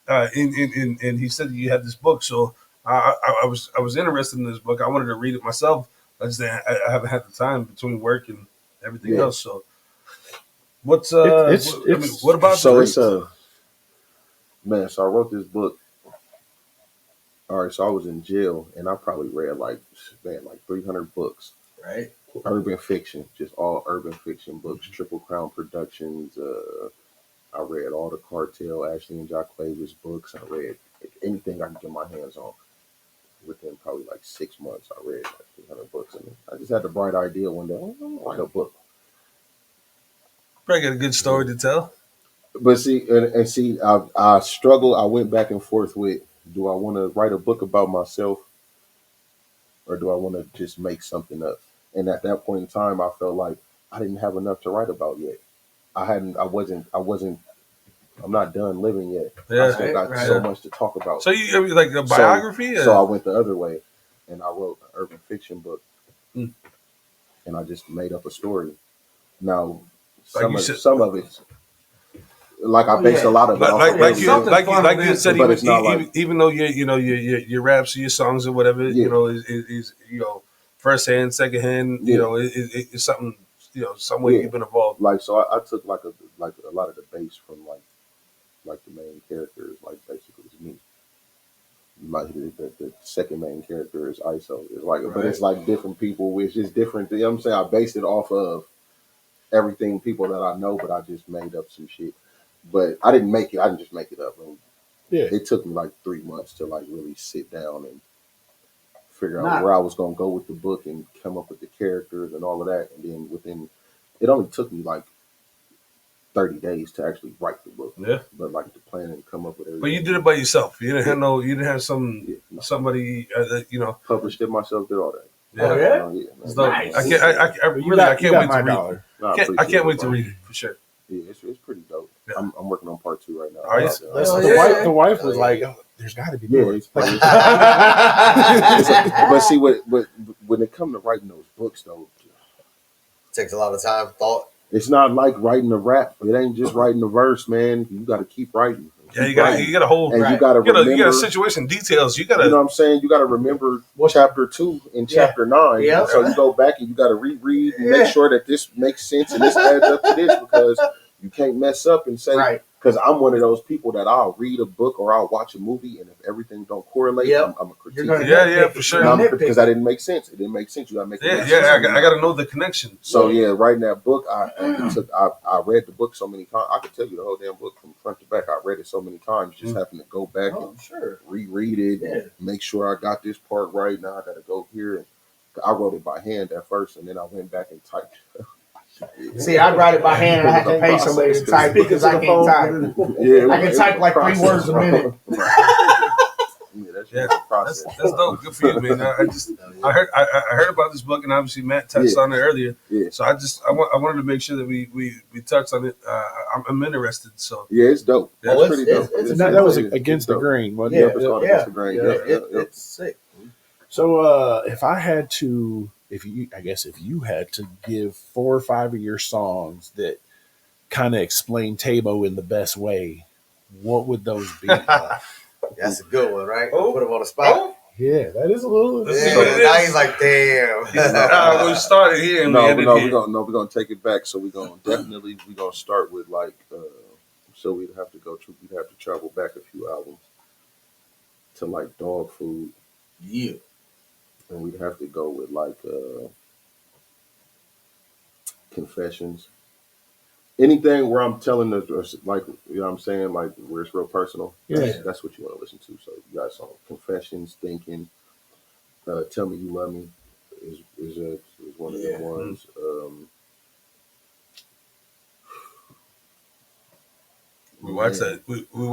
and he said you had this book, so I was interested in this book. I wanted to read it myself. I haven't had the time between work and everything Yeah. else. So, what's It's what about So the it's man. So I wrote this book. All right, so I was in jail, and I probably read like 300 books, Right. urban fiction, just all urban fiction books, Triple Crown Productions. I read all the Cartel, Ashley and Jacquavia's books. I read anything I could get my hands on. Within probably like 6 months, I read like 300 books, and I just had the bright idea one day, I'm gonna write a book. probably got a good story to tell? But see, and see, I struggled. I went back and forth with, do I want to write a book about myself, or do I want to just make something up? And at that point in time, I felt like I didn't have enough to write about yet. I wasn't. I'm not done living yet. I Yeah. still got Right. so much to talk about. So you I mean, like a So- biography? So I went the other way, and I wrote an urban fiction book, Mm. and I just made up a story. Now, Like some you of said- some of it, like I based yeah. a lot of it off of like you something's like funneled you said, in, but even, it's not like- even though your raps or your songs or whatever, Yeah. you know, is first hand, second hand, Yeah. it's something some way Yeah. you've been involved. like so I took like a lot of the base from like the main character is like basically it's me. Like the second main character is ISO. It's like, but it's like different people. It's just different. You know what I'm saying? I based it off of everything people that I know, but I just made up some shit. But I didn't make it. I didn't just make it up. And Yeah. it took me like 3 months to like really sit down and figure out Nah. where I was gonna go with the book and come up with the characters and all of that. And then it only took me like 30 days to actually write the book. Yeah. But like to plan and come up with everything. But you did it by yourself. You didn't have you didn't have Yeah, no. somebody Published it myself, did all that. Oh, yeah? Man. It's dope. Nice. I can't You really got- I you can't got wait my to read. dollar. No, I appreciate can't wait it, to bro. read it for sure. Yeah, it's pretty dope. Yeah. I'm working on part 2 right now. Are you? The wife was like, oh, "There's got to be Yeah, more." it's but see, when it comes to writing those books, though, Takes a lot of time, thought. it's not like writing a rap. It ain't just writing a verse, man. You got to keep writing. Yeah, Keep you writing. got a whole And Right. you got to remember. you got a situation details. You got You know to what I'm saying? You got to remember chapter 2 and chapter 9. Yeah. So you go back and you got to reread and Yeah. make sure that this makes sense and this adds up to this, because you can't mess up and say, Right. because I'm one of those people that I'll read a book or I'll watch a movie, and if everything don't correlate, Yep. I'm a critique. You're gonna Yeah, nitpick. for sure. You're gonna Because nitpick. that didn't make sense. It didn't make sense. You got to make it make sense. I got to know the connection. So yeah, writing that book, I read the book so many times. I could tell you the whole damn book from front to back. I read it so many times. Just having to go back Oh, and sure. reread it, Yeah. and make sure I got this part right. Now I got to go here. I wrote it by hand at first, and then I went back and typed. See, I write it by hand and I have to pay somebody to type because I can't type. Yeah, I can type like 3 words a minute. Yeah, that's Yeah, just a process. That's dope. Good for you, man. I heard about this book, and obviously Matt touched on it earlier. Yeah. So I wanted to make sure that we touched on it. I'm interested. So Yeah, it's dope. Yeah, It's it's- pretty dope. it's- And that was it's against the dope. grain, wasn't Yeah, it? it's called Yeah. Against the Grain. Yeah, Yeah, yeah. It's sick. So, if I had to, if you had to give 4 or 5 of your songs that kind of explain Taebo in the best way, what would those be? That's a good one, right? Oh. Put him on the spot. Yeah, that is a little. Let's Yeah, see what it now is. he's like, damn. We started here and we ended here. We're gonna take it back. So we're gonna start with like so we'd have to travel back a few albums to like Dog Food, Yeah. and we'd have to go with like Confessions. Anything where I'm telling the, or like, you know what I'm saying, like where it's real personal. Yeah. That's what you want to listen to. So you got some Confessions, Thinking, Tell Me You Love Me is one of the ones. We watched that. We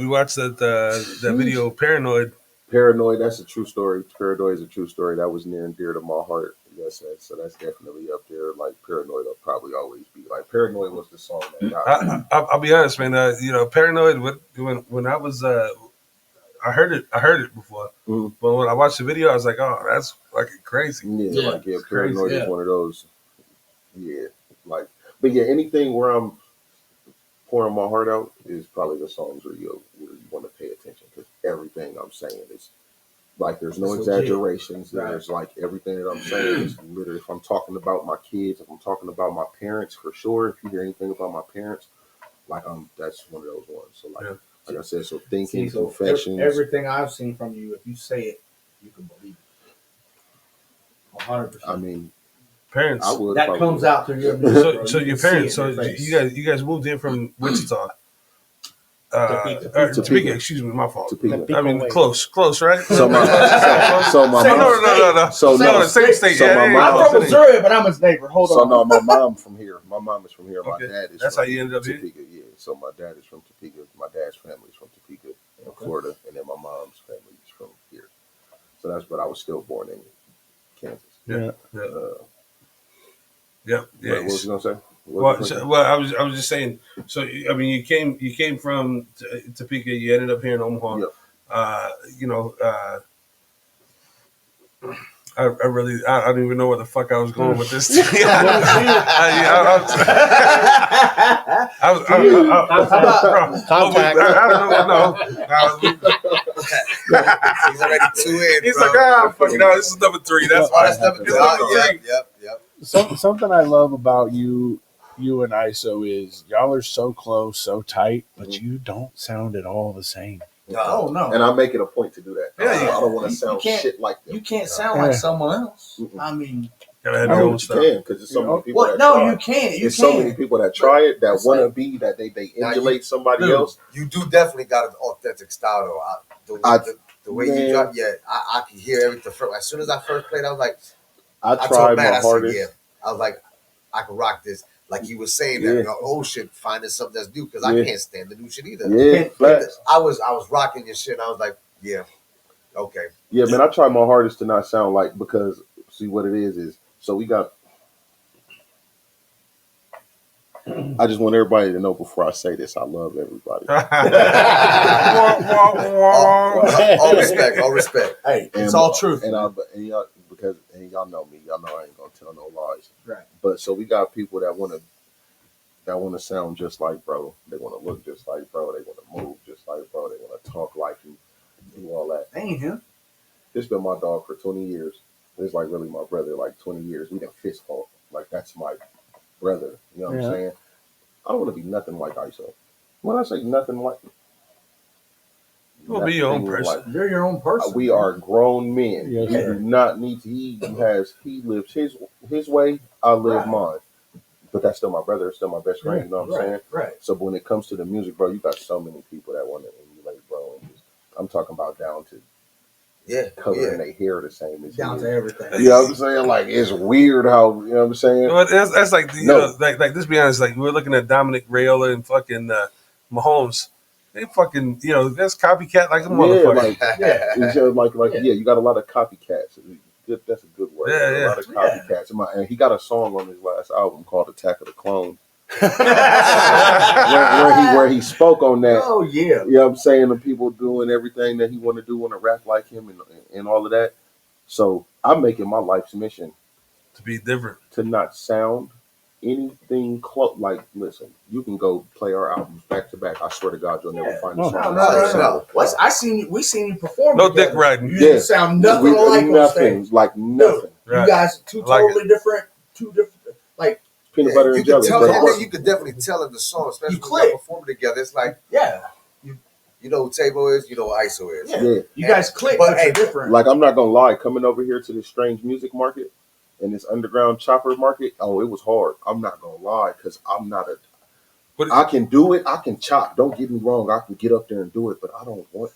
watched that video, Paranoid. Paranoid, that's a true story. Paranoid is a true story. That was near and dear to my heart. Yes, so that's definitely up there. Like Paranoid will probably always be like Paranoid was the song that got I'll be honest, man. Paranoid. When I was I heard it before, Mhm. but when I watched the video, I was like, oh, that's fucking crazy. Yeah, Paranoid crazy, is one of those. Yeah, like, but yeah, anything where I'm pouring my heart out is probably the songs where you want to pay attention, because everything I'm saying is Like there's no It's legit. exaggerations. There's like everything that I'm saying is literally. If I'm talking about my kids, if I'm talking about my parents, for sure. If you hear anything about my parents, like that's one of those ones. So like I said, so thinking, confessions. Everything I've seen from you, if you say it, you can believe it. 100%. I mean, Parents. I would. That comes out through your music. So your parents. So you guys moved in from Wichita. Topeka. Excuse me, my fault. Topeka. I mean, close, right? So my no. So same state. So my mom, I'm from Missouri, but I'm his neighbor. Hold on. So no, my mom from here. My mom is from here. My dad is. That's from how you ended up Topeka. here. Yeah. So my dad is from Topeka. My dad's family is from Topeka, in Florida, and then my mom's family is from here. So that's. But I was still born in Kansas. Yeah. What was you gonna say? Well, I was just saying. So I mean, you came from Topeka. You ended up here in Omaha. Yep. I don't even know where the fuck I was going with this. Contact. I don't know. He's already 2 in. He's bro. like, fuck it out. This is number 3. That's why. That's number 2. Yep. Something I love about you and ISO is y'all are so close, so tight, but you don't sound at all the same. Oh no! And I make it a point to do that. Yeah, I don't want to sound shit like them. You can't sound like someone else. I mean, gotta have your own stuff. You can, because there's so many people. Well, no, you can't. There's so many people that try it that want to be that they emulate somebody else. You do definitely got an authentic style though. The way you drop, I can hear everything. As soon as I first played, I was like, I tried my hardest. I was like, I can rock this. Like you were saying that, shit, finding something that's new because I can't stand the new shit either. Yeah, I was rocking your shit and I was like, yeah, okay. Yeah, man, I tried my hardest to not sound like, because see what it is so we got. I just want everybody to know before I say this, I love everybody. All respect. Hey, it's all truth. And y'all, because y'all know me, y'all know I ain't gonna tell no lies. Right. But so we got people that want to sound just like bro. They want to look just like bro. They want to move just like bro. They want to talk like you, do all that. Ain't him. This been my dog for 20 years. It's like really my brother. Like 20 years, we done fist fought. Like that's my brother. You know what I'm saying? I don't want to be nothing like ISO. When I say nothing like, you'll be your own person. You're your own person. We are grown men. Yes, We do not need to. He lives his way. I live mine. But that's still my brother. It's still my best friend. You know what I'm saying? Right. So when it comes to the music, bro, you got so many people that want to emulate, bro. And I'm talking about down to coloring their hair the same as down to everything. You know what I'm saying? Like it's weird how, you know what I'm saying? Well, that's like like let's be honest. Like we're looking at Dominic Raiola and fucking Mahomes. They fucking that's copycat like a motherfucker. You got a lot of copycats. That's a good word. A lot of copycats. And he got a song on his last album called Attack of the Clone. where he spoke on that. Oh yeah. You know what I'm saying? The people doing everything that he want to do, want to rap like him and all of that. So I'm making my life's mission to be different, to not sound anything close. Like, listen, you can go play our albums back to back. I swear to God, you'll never find a song. No. We seen you perform. No together. dick riding. You didn't sound nothing alike on stage. Like nothing. Right. You guys are totally different. Two different. Like peanut butter and jelly. You could definitely tell in the song, especially when you perform together. It's like, you know who Taebo is, you know what ISO is. Yeah. You guys click, but you're different. Like, I'm not gonna lie, coming over here to this strange music market and this underground chopper market, it was hard. I'm not gonna lie, because I'm not I can do it, I can chop. Don't get me wrong, I can get up there and do it, but I don't want.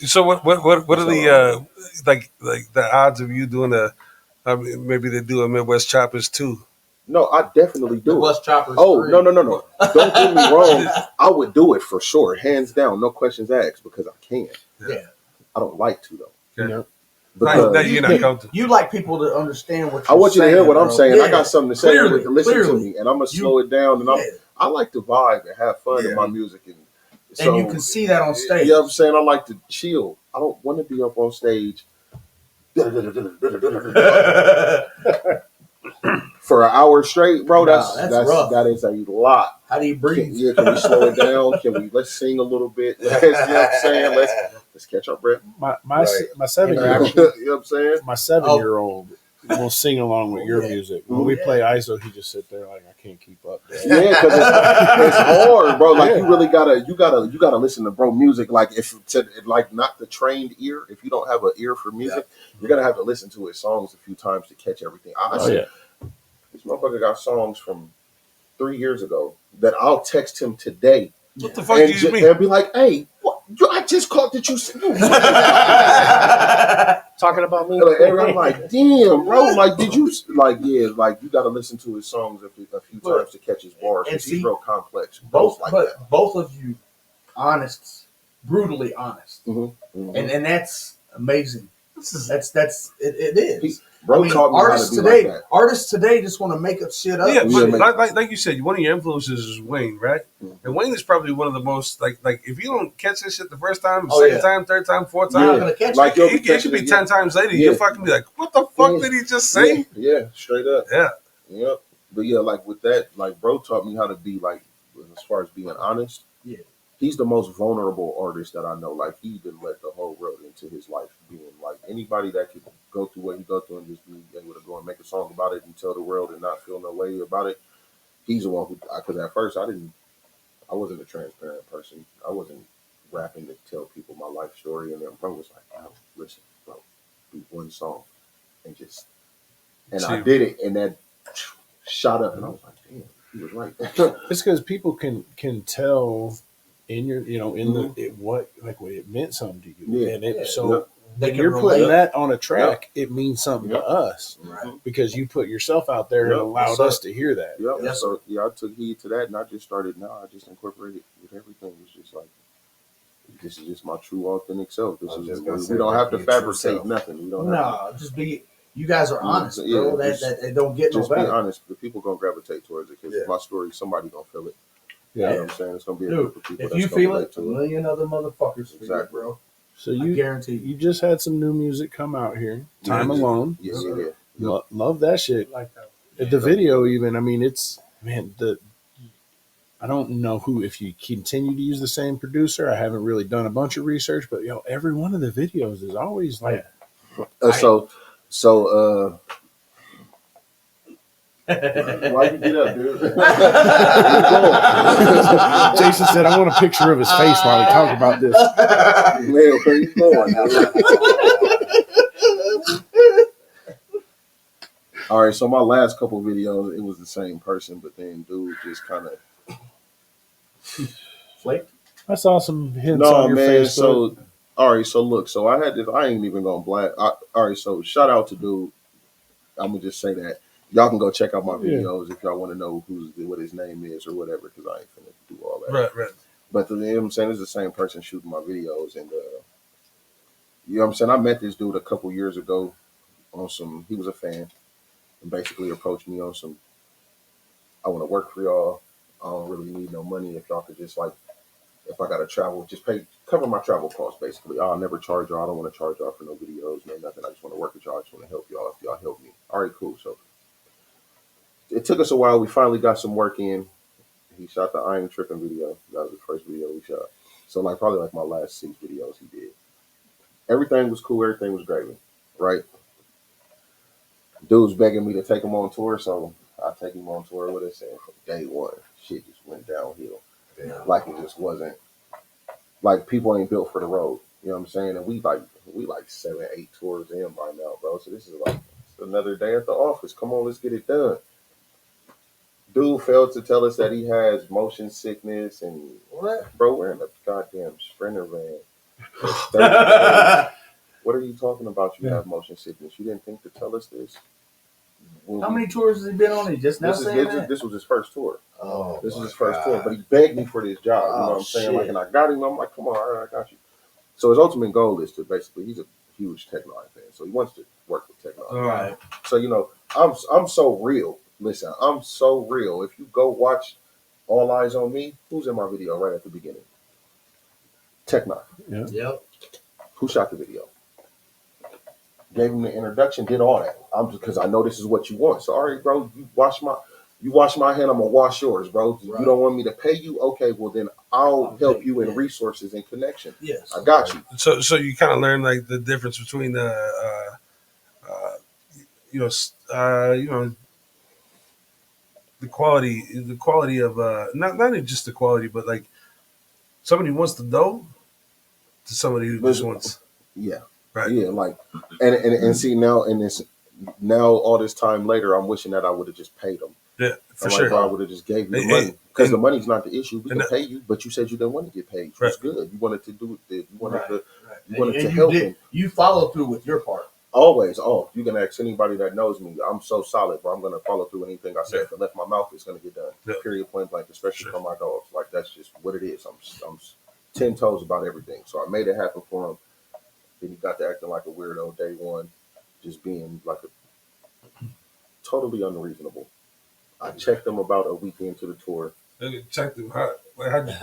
So what are the like the odds of you doing maybe they do a Midwest Choppers too? No, I definitely do Midwest Choppers. Oh, no. Don't get me wrong. I would do it for sure, hands down, no questions asked, because I can. Yeah. I don't like to though. Okay. Because you're not comfortable. You like people to understand what you're saying. I want you to hear what I'm saying. Yeah. I got something to say. Listen to me, and I'm gonna slow it down. And I like to vibe and have fun in my music, and you can see that on stage. You know what I'm saying? I like to chill. I don't want to be up on stage for an hour straight, bro. That's rough. That is a lot. How do you breathe? Can we slow it down? Let's sing a little bit? You know what I'm saying? Let's catch our breath. My Right. my 7-year You know what I'm saying? my 7-year-old will sing along with your Yeah. music. When we Yeah. play ISO, he just sit there like, I can't keep up. Dad. Yeah, because it's hard, bro. Like you really gotta listen to bro music. Like if to like not the trained ear. If you don't have an ear for music, you're gonna have to listen to his songs a few times to catch everything. Honestly, this motherfucker got songs from 3 years ago that I'll text him today What the fuck do you mean? and be like, "Hey, what? I just caught that you." Talking about me. Like, and I'm like, damn, bro. Like, did you like? Yeah, like you got to listen to his songs a few times to catch his bars. And Because he's see, real complex. both like but that. both of you honest, brutally honest, Mm-hmm. and that's amazing. This is That's it is. Bro I mean, taught me artists how to be today, like that. artists today just want to make up shit up. yeah, Yeah, but man. like you said, one of your influences is Wayne, right? And Wayne is probably one of the most like if you don't catch this shit the first time, second time, third time, fourth You're time, not gonna catch Like, it. it could be 10 times later. You'll fucking be like, what the fuck did he just say? Yeah, straight up. Yeah. Yep. But yeah, like with that, like bro taught me how to be like, as far as being honest. Yeah. He's the most vulnerable artist that I know. Like he even let the whole world into his life, being like anybody that could go through what he go through and just be able to go and make a song about it and tell the world and not feel no way about it. He's the one who, because at first I wasn't a transparent person. I wasn't rapping to tell people my life story, and then bro was like, "Oh, listen, bro, do one song and just," and I did it, and that shot up, and I was like, "Damn, he was right." It's because people can tell in your in the what it meant something to you, Yeah. and it Yeah. so Yep. They when can you're putting relate. that on a track, it means something to us Right. because you put yourself out there and Yep. allowed us to hear that. Yep. Yes, So yeah, I took heed to that, and I just started. Now I just incorporated with everything. It's just like this is just my true, authentic self. This I was is just gonna say, we don't have to be your true fabricate self. nothing. We don't have No, just be. You guys are honest, Yeah, bro. just- That don't get to no just be better. honest. The people gonna gravitate towards it because Yeah. my story. Somebody gonna feel it. Yeah. You know what I'm saying? It's gonna be a Dude, group of people. if that's you gonna feel relate it, a to million other motherfuckers feel it, Exactly. bro. So I you guarantee you. you just had some new music come out here. Time Yeah. Alone. Yeah. Love that shit. Like that. The video, even. I mean, it's I don't know who if you continue to use the same producer. I haven't really done a bunch of research, but every one of the videos is always like. So, why you get up, dude? Jason said, "I want a picture of his face while we talk about this." Man, where you going? All right, so my last couple videos, it was the same person, but then dude just kind of Flake. I saw some hints no on your man. Facebook. So all right, so look, so I had this. I ain't even gonna black. All right, so shout out to dude. I'm gonna just say that y'all can go check out my videos if y'all want to know what his name is or whatever, because I ain't finna do all that. Right. But you know what I'm saying, it's the same person shooting my videos, and you know what I'm saying. I met this dude a couple years ago on some. He was a fan, and basically approached me on some. I want to work for y'all. I don't really need no money. If y'all could just like, if I gotta travel, just cover my travel costs. Basically, I'll never charge y'all. I don't want to charge y'all for no videos, no nothing. I just want to work with y'all. I just want to help y'all. If y'all help me, all right, cool. So it took us a while. We finally got some work in. He shot the I Ain't Tripping video. That was the first video we shot. So probably like my last 6 videos he did. Everything was cool. Everything was gravy, right? Dude's begging me to take him on tour, so I take him on tour with us. And from day one, shit just went downhill. Damn. Like it just wasn't. Like people ain't built for the road. You know what I'm saying? And we like 7, 8 tours in by now, bro. So this is like another day at the office. Come on, let's get it done. Dude failed to tell us that he has motion sickness and what? Bro, we're in a goddamn Sprinter van. What are you talking about? You have motion sickness. You didn't think to tell us this? How many tours has he been on? He just now saying that? This was his first tour. Oh, This was his first tour, but he begged me for this job. You know what I'm saying? shit. Like, and I got him. I'm like, come on, all right, I got you. So his ultimate goal is to basically, he's a huge Tech9 fan, so he wants to work with Tech9. Right. So I'm so real. Listen, I'm so real. If you go watch All Eyes on Me, who's in my video right at the beginning? Tech9. Yeah. Yep. Who shot the video? Gave him the introduction, did all that. Because I know this is what you want. So all right, bro, you watch You wash my hand, I'm gonna wash yours, bro. Right. You don't want me to pay you? Okay, well then I'll help pay you you, in resources and connection. Yes. I got you. So you kind of learn like the difference between you know, the quality of not even just the quality, but like somebody who wants to know to somebody who just wants. Yeah. Right. Yeah, like and see now in this now all this time later, I'm wishing that I would have just paid them. Yeah, for I'm sure. like, bro, I would have just gave you the And- money because and- the money's not the issue. We and can pay you, but you said you didn't want to get paid. Which Right. was good. You wanted to do it. You wanted Right. to. Right. You wanted And to you help did- him. You follow through with your part. Always. Oh, you can ask anybody that knows me. I'm so solid, bro. I'm gonna follow through anything I say. Yeah. If I left my mouth, it's gonna get done. Yeah. Period. Point blank. Especially Sure. for my dogs. Like that's just what it is. I'm 10 toes about everything. So I made it happen for him. Then he got to acting like a weirdo day one, just being like a totally unreasonable. I checked him about a week into the tour. Check them. How'd you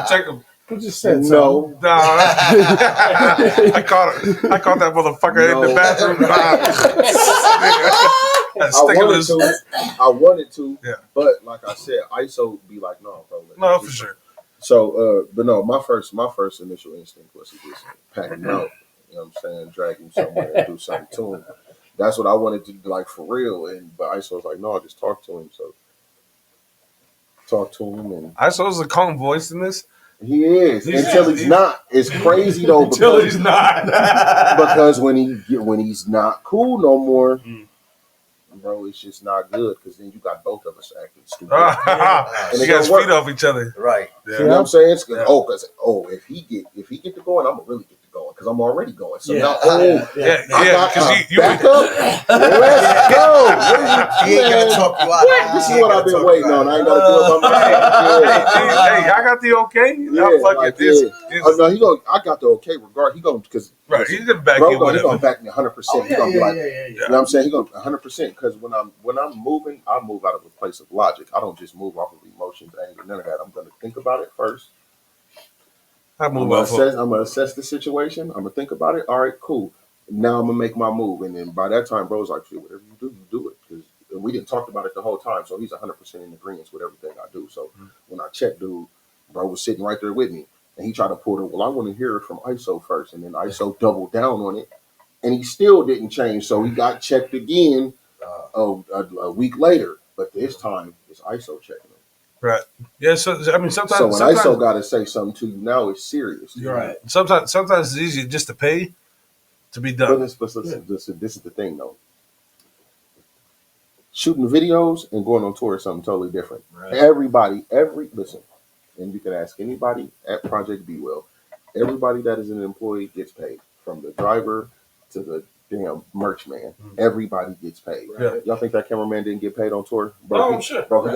check them? Who just said No, Nah, I caught that motherfucker in the No. bathroom. I wanted to, Yeah. but like I said, ISO be like, no, bro. No, for sure. So, but no, my first initial instinct was to just pack him out. You know what I'm saying? Drag him somewhere and do something to him. That's what I wanted to do, like for real. But ISO was like, no, just talk to him. So, talk to him, and I suppose a calm voice in this. he is until he's not. It's crazy though Until because he's not. because when he's not cool no more. Bro, it's just not good because then you got both of us acting stupid. You it guys don't work. feed off each other. Right. You know what I'm saying? It's 'cause, Yeah. if he get to going, I'm gonna really get to going because I'm already going. So Yeah. now, Yeah, I got because you back up. Let's go. He ain't gonna talk you out. This He is ain't what gonna I've been talk waiting you on. out. I ain't gotta do it by myself. hey, I got the okay. Yeah, Fuck like, it. It's, no, I got the okay regard. He gonna because right, he's gonna back bro, you he whatever. gonna back me 100%. He gonna be like, yeah. you know what I'm saying? He gonna 100% because when I'm moving, I move out of a place of logic. I don't just move off of emotions, anger, none of that. I'm gonna think about it first. I I'm move gonna, off. assess, I'm gonna assess the situation. I'm gonna think about it. All right, cool. Now I'm gonna make my move, and then by that time, bro's like, "Shit, whatever you do it." Because we didn't talk about it the whole time, so he's 100% in agreement with everything I do. So when I checked, dude, bro was sitting right there with me, and he tried to pull it. Well, I want to hear it from ISO first, and then ISO doubled down on it, and he still didn't change. So he got checked again a week later, but this time it's ISO checking him. Right. Yeah. So I mean, So sometimes when ISO got to say something to you, now it's serious. You're right. sometimes it's easier just to pay to be But done. this is the thing, though. Shooting videos and going on tour is something totally different. Right. Everybody, listen, and you can ask anybody at Project Be Well. Everybody that is an employee gets paid, from the driver to the damn merch man. Everybody gets paid. Yeah. Y'all think that cameraman didn't get paid on tour? Oh, sure. Bro,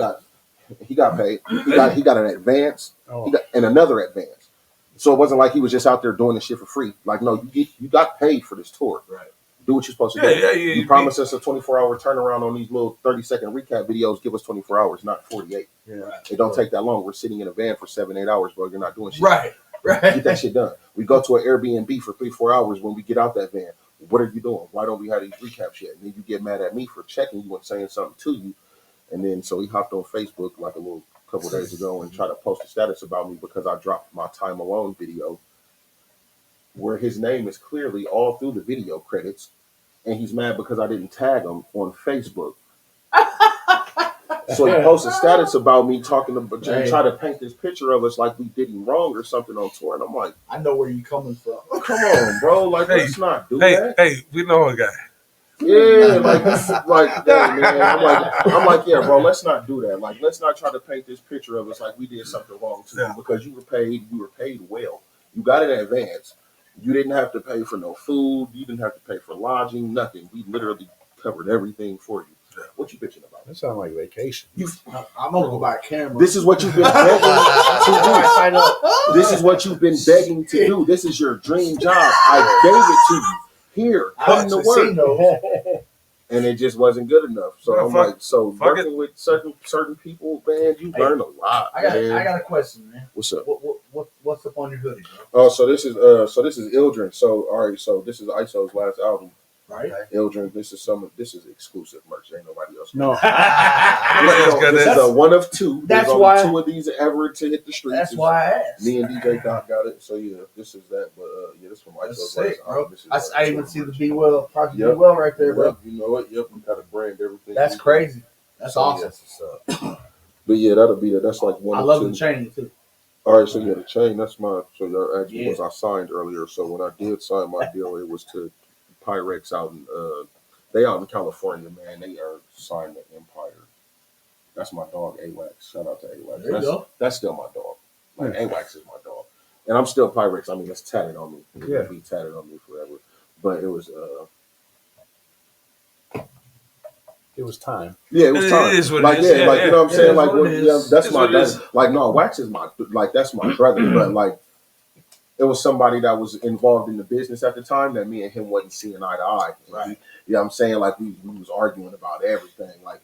he got paid. He got an advance. Oh. He got and another advance. So it wasn't like he was just out there doing this shit for free. Like, no, you got paid for this tour. Right. Do what you're supposed to Yeah, do. yeah, You promised us a 24-hour turnaround on these little 30-second recap videos. Give us 24 hours, not 48. Yeah. It don't take that long. We're sitting in a van for 7-8 hours, bro. You're not doing shit. Right. Get that shit done. We go to an Airbnb for 3-4 hours. When we get out that van, what are you doing? Why don't we have these recaps yet? And then you get mad at me for checking you and saying something to you. And then so he hopped on Facebook like a little couple days ago and tried to post a status about me because I dropped my Time Alone video where his name is clearly all through the video credits. And he's mad because I didn't tag him on Facebook. So he posts a status about me talking about and try to paint this picture of us like we did him wrong or something on tour. And I'm like, I know where you're coming from. come on, bro. Like, let's not do that. Hey, we know a guy. Yeah, yeah, man. I'm like, yeah, bro. Let's not do that. Like, let's not try to paint this picture of us like we did something wrong to you because you were paid well. You got it in advance. You didn't have to pay for no food. You didn't have to pay for lodging. Nothing. We literally covered everything for you. What you bitching about? That sounds like vacation. I'm gonna go buy a camera. This is what you've been begging to do. This is what you've been begging to do. This is your dream job. I gave it to you. Here, come to work. And it just wasn't good enough. So I'm like, working with certain people, man, you learn a lot. I got a question, man. What's up? What's up on your hoodie, bro? Oh, so this is Ildren. So all right, so this is ISO's last album. Right. Eldrin, this is exclusive merch. Ain't nobody else. No, This is a one of two. That's There's only why- 2 of these ever to hit the streets. That's why I asked. Me and DJ Doc got it. So yeah, this is that. But yeah, this from That's ISO. sick, bro. This is, I even see the Be Well Project Yep. Be Well right there, bro. Yep, you know what? Yep, we got to brand everything. That's crazy. That's So, awesome. But yeah, that'll be that. That's like one. I of love two. the chain too. All right, so yeah, the chain. That's my. So y'all asked me Yeah. was I signed earlier. So when I did sign my deal, it was to Pyrex out in they out in California, man. They are signed to Empire. That's my dog, AWAX. Shout out to AWAX. There you go. That's still my dog. Like AWAX is my dog, and I'm still Pyrex. I mean, it's tatted on me. Yeah. It'll be tatted on me forever. But it was it was time. yeah, it was time. It is what like it is. yeah, like you know what I'm It saying. is Like what what, it yeah, is. that's It's my what it is. brother. Like no, Wax is my like that's my brother. But like it was somebody that was involved in the business at the time that me and him wasn't seeing eye to eye. Right. You know what I'm saying? Like we was arguing about everything. Like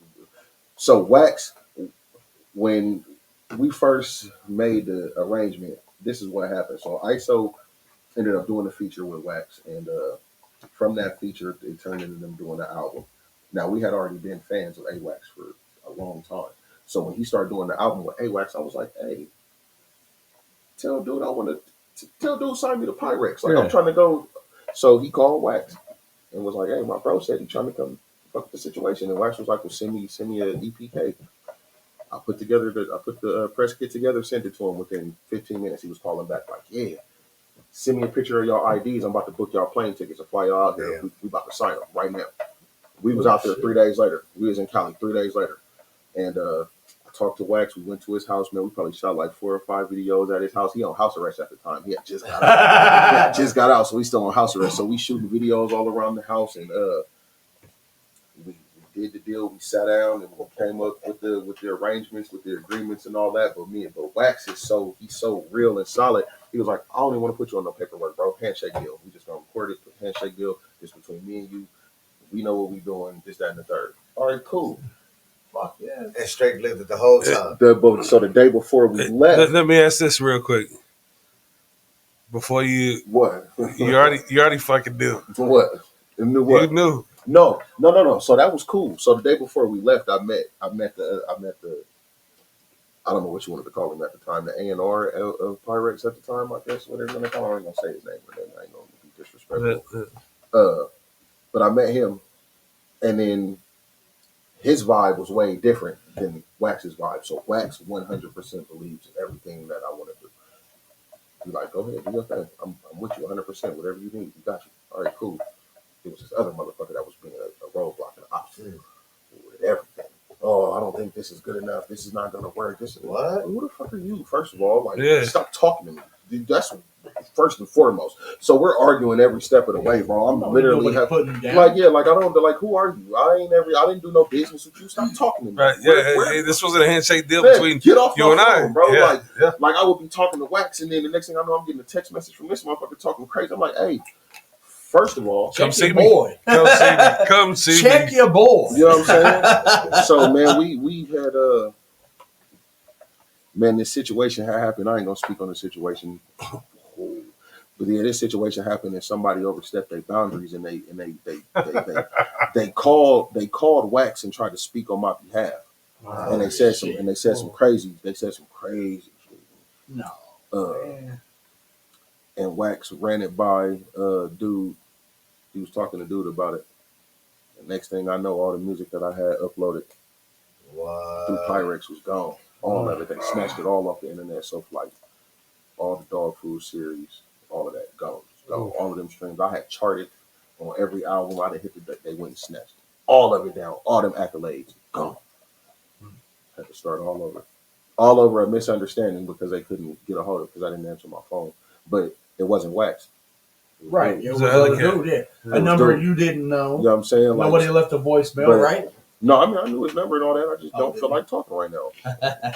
so Wax, when we first made the arrangement, this is what happened. So ISO ended up doing a feature with Wax, and from that feature, it turned into them doing the album. Now we had already been fans of AWAX for a long time. So when he started doing the album with AWAX, I was like, hey, tell dude I want to tell dude sign me to Pyrex. Like I'm trying to go. So he called Wax and was like, hey, my bro said he's trying to come fuck the situation. And Wax was like, well, send me an EPK. I put the press kit together, sent it to him. Within 15 minutes, he was calling back like, yeah, send me a picture of y'all IDs. I'm about to book y'all plane tickets and fly y'all out here. Yeah. We about to sign them right now. We was out there 3 days later. We was in Cali 3 days later. And I talked to Wax. We went to his house, man. We probably shot like 4 or 5 videos at his house. He on house arrest at the time. He had just got out. So he's still on house arrest. So we shooting videos all around the house, and we did the deal. We sat down and we came up with the arrangements, with the agreements and all that. But Wax is he's so real and solid. He was like, I don't even want to put you on no paperwork, bro. Handshake deal. We just gonna record it. Handshake deal. It's between me and you. We know what we doing. This, that, and the third. All right, cool. Fuck yeah. And straight lived it the whole time. So the day before we left, Let me ask this real quick. Before you what? you already fucking knew. What? You knew what? You knew. No. So that was cool. So the day before we left, I met the I don't know what you wanted to call him at the time, the A&R of Pyrex at the time, I guess, whatever they call him. I ain't gonna say his name, but I ain't gonna be disrespectful. But I met him, and then his vibe was way different than Wax's vibe. So Wax 100% believes in everything that I want to do. He's like, go ahead, do your thing. I'm with you 100%. Whatever you need, we got you. All right, cool. It was this other motherfucker that was being a roadblock and an obstacle with everything. Oh, I don't think this is good enough. This is not gonna work. This is What? Who the fuck are you? First of all, like, Yeah. stop talking to me. Dude, that's first and foremost. So we're arguing every step of the way, bro. I'm literally putting down. like, yeah, like I don't like. Who are you? I didn't do no business with you. Stop talking to me. Right, Where- this wasn't a handshake deal Man, between get off you my and I, phone, bro. Yeah, Like I would be talking to Wax, and then the next thing I know, I'm getting a text message from this motherfucker talking crazy. I'm like, hey, first of all, Come Check see your me. boy. Come see Check me. your boy. you know what I'm saying? So man, we had man, this situation had happened. I ain't gonna speak on the situation, but yeah, this situation happened, and somebody overstepped their boundaries, and they called Wax and tried to speak on my behalf, and they said some crazy shit. No. Uh, and Wax ran it by dude. He was talking to dude about it. The next thing I know, all the music that I had uploaded through Pyrex was gone. All of it. They snatched it all off the internet. So like all the dog food series, all of that gone. All of them streams I had charted on every album I hit they went and snatched it. All of it down. All them accolades gone. Had to start all over. All over a misunderstanding because they couldn't get a hold of it because I didn't answer my phone. But it wasn't Wax. Right. It It was was other other dude, yeah. was A number dude. you didn't know. You know what I'm saying? Like, Nobody left a voicemail, but- right? no, I mean I knew his number and all that. I just don't did feel you? like talking right now.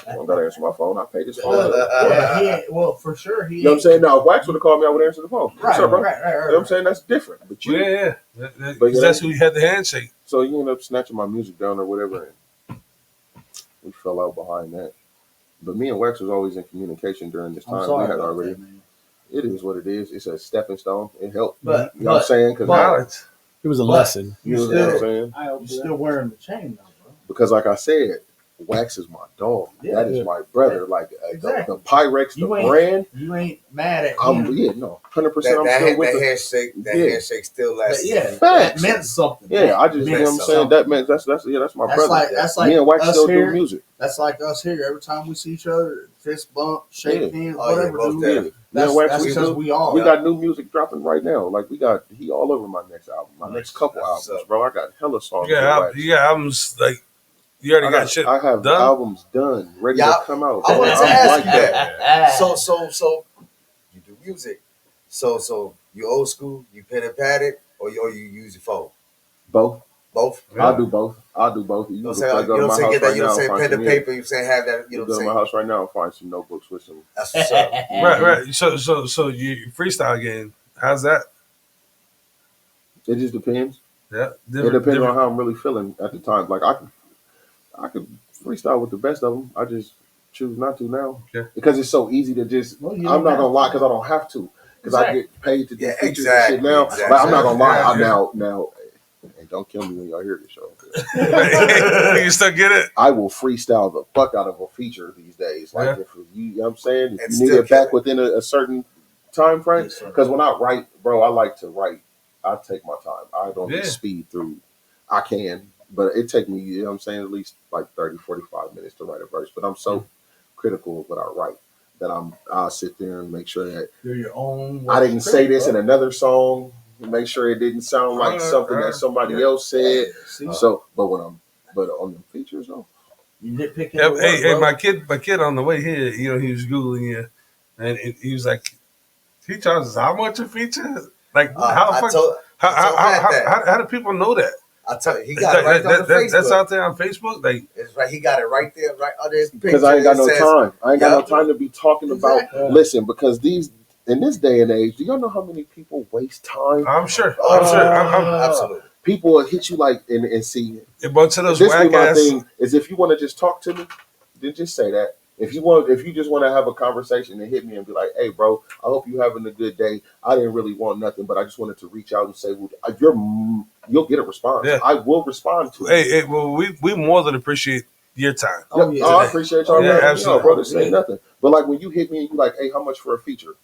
I don't gotta answer my phone. I paid this phone. Yeah, well, for sure, he. You know what I'm saying? Now, if Wax would have called me, I would answer the phone. Right, What's up, bro? right. You know what I'm saying? That's different. But you, Yeah. But Because that's who you had the handshake. so you end up snatching my music down or whatever, and we fell out behind that. But me and Wax was always in communication during this I'm time. sorry We had about already. that, man. It is what it is. It's a stepping stone. It helped. But- you know what I'm saying? Because Knowledge. It was a But- lesson. You know what I'm saying? You're still wearing the chain, though, bro. Because like I said, Wax is my dog. Yeah. That is my brother. Like Exactly. the Pyrex, the You ain't- brand. You ain't mad at I'm him. 100%. I'm still with that the handshake. That Yeah. handshake still lasts. Yeah, that facts. meant something. Yeah, I just you know what I'm saying. That meant that's my That's brother. like that's like Me and Wax us still here. do music. That's like us here. Every time we see each other, fist bump, shake hands, Oh, yeah, whatever. most dude. definitely. That's, Wax, that's we because do. we all. We got new music dropping right now. Like he all over my next album, my next couple That's albums, up. bro. I got hella songs. You got albums like you already got shit I have done. albums done, ready Yeah, to come out. I wanted to I'm ask like you that. So you do music. So you old school, you pen and pad it, or you use your phone? Both. Both. Yeah. I'll do both. You You can know what I'm saying? go to my house Get that. right You know now what I'm and saying? find Pen some to music. paper. You saying have that. You know Go what to I'm my saying? house right now and find some notebooks with some. That's what's up. Right. So you freestyle game. How's that? It just depends. Yeah. It depends on how I'm really feeling at the time. Like I could freestyle with the best of them. I just choose not to now because it's so easy to just. Well, I'm not gonna lie because I don't have to because I get paid to do features and shit now. exactly. But I'm not gonna lie. Yeah, I'm yeah. now. And don't kill me when y'all hear the show. You still get it? I will freestyle the fuck out of a feature these days. Like Yeah. if you know what I'm saying, And if you need still it back kill within a certain time frame. Yes, sir. Because when I write, bro, I like to write. I take my time. I don't Yeah. just speed through. I can, but it take me, you know what I'm saying, at least like 30, 45 minutes to write a verse. But I'm so critical of what I write that I'll sit there and make sure that You're your own. I didn't say this in bro. another song. Make sure it didn't sound like something that somebody else said. See, So, but on the features, though, you nitpicking. Yeah, the word, hey, bro. my kid on the way here, you know, he was googling you, and he was like, he charges how much a feature? Like how do people know that? I tell you, he got it right on the Facebook. That's out there on Facebook. Like It's right. He got it right there, right under his picture. because I ain't got no It says- time. I ain't got no Yup. time to be talking about. Exactly. Listen, because in this day and age, do y'all know how many people waste time? I'm sure. Absolutely. People will hit you like and see. A bunch of those This be whack my ass. thing is if you want to just talk to me, then just say that. If you just want to have a conversation and hit me and be like, "Hey, bro, I hope you having a good day. I didn't really want nothing, but I just wanted to reach out and say, well, you'll get a response. Yeah. I will respond to it. Hey, well, we more than appreciate your time. Oh, yeah. I appreciate y'all. Yeah, Yeah, absolutely. bro, this ain't nothing. But like when you hit me and you like, "Hey, how much for a feature?"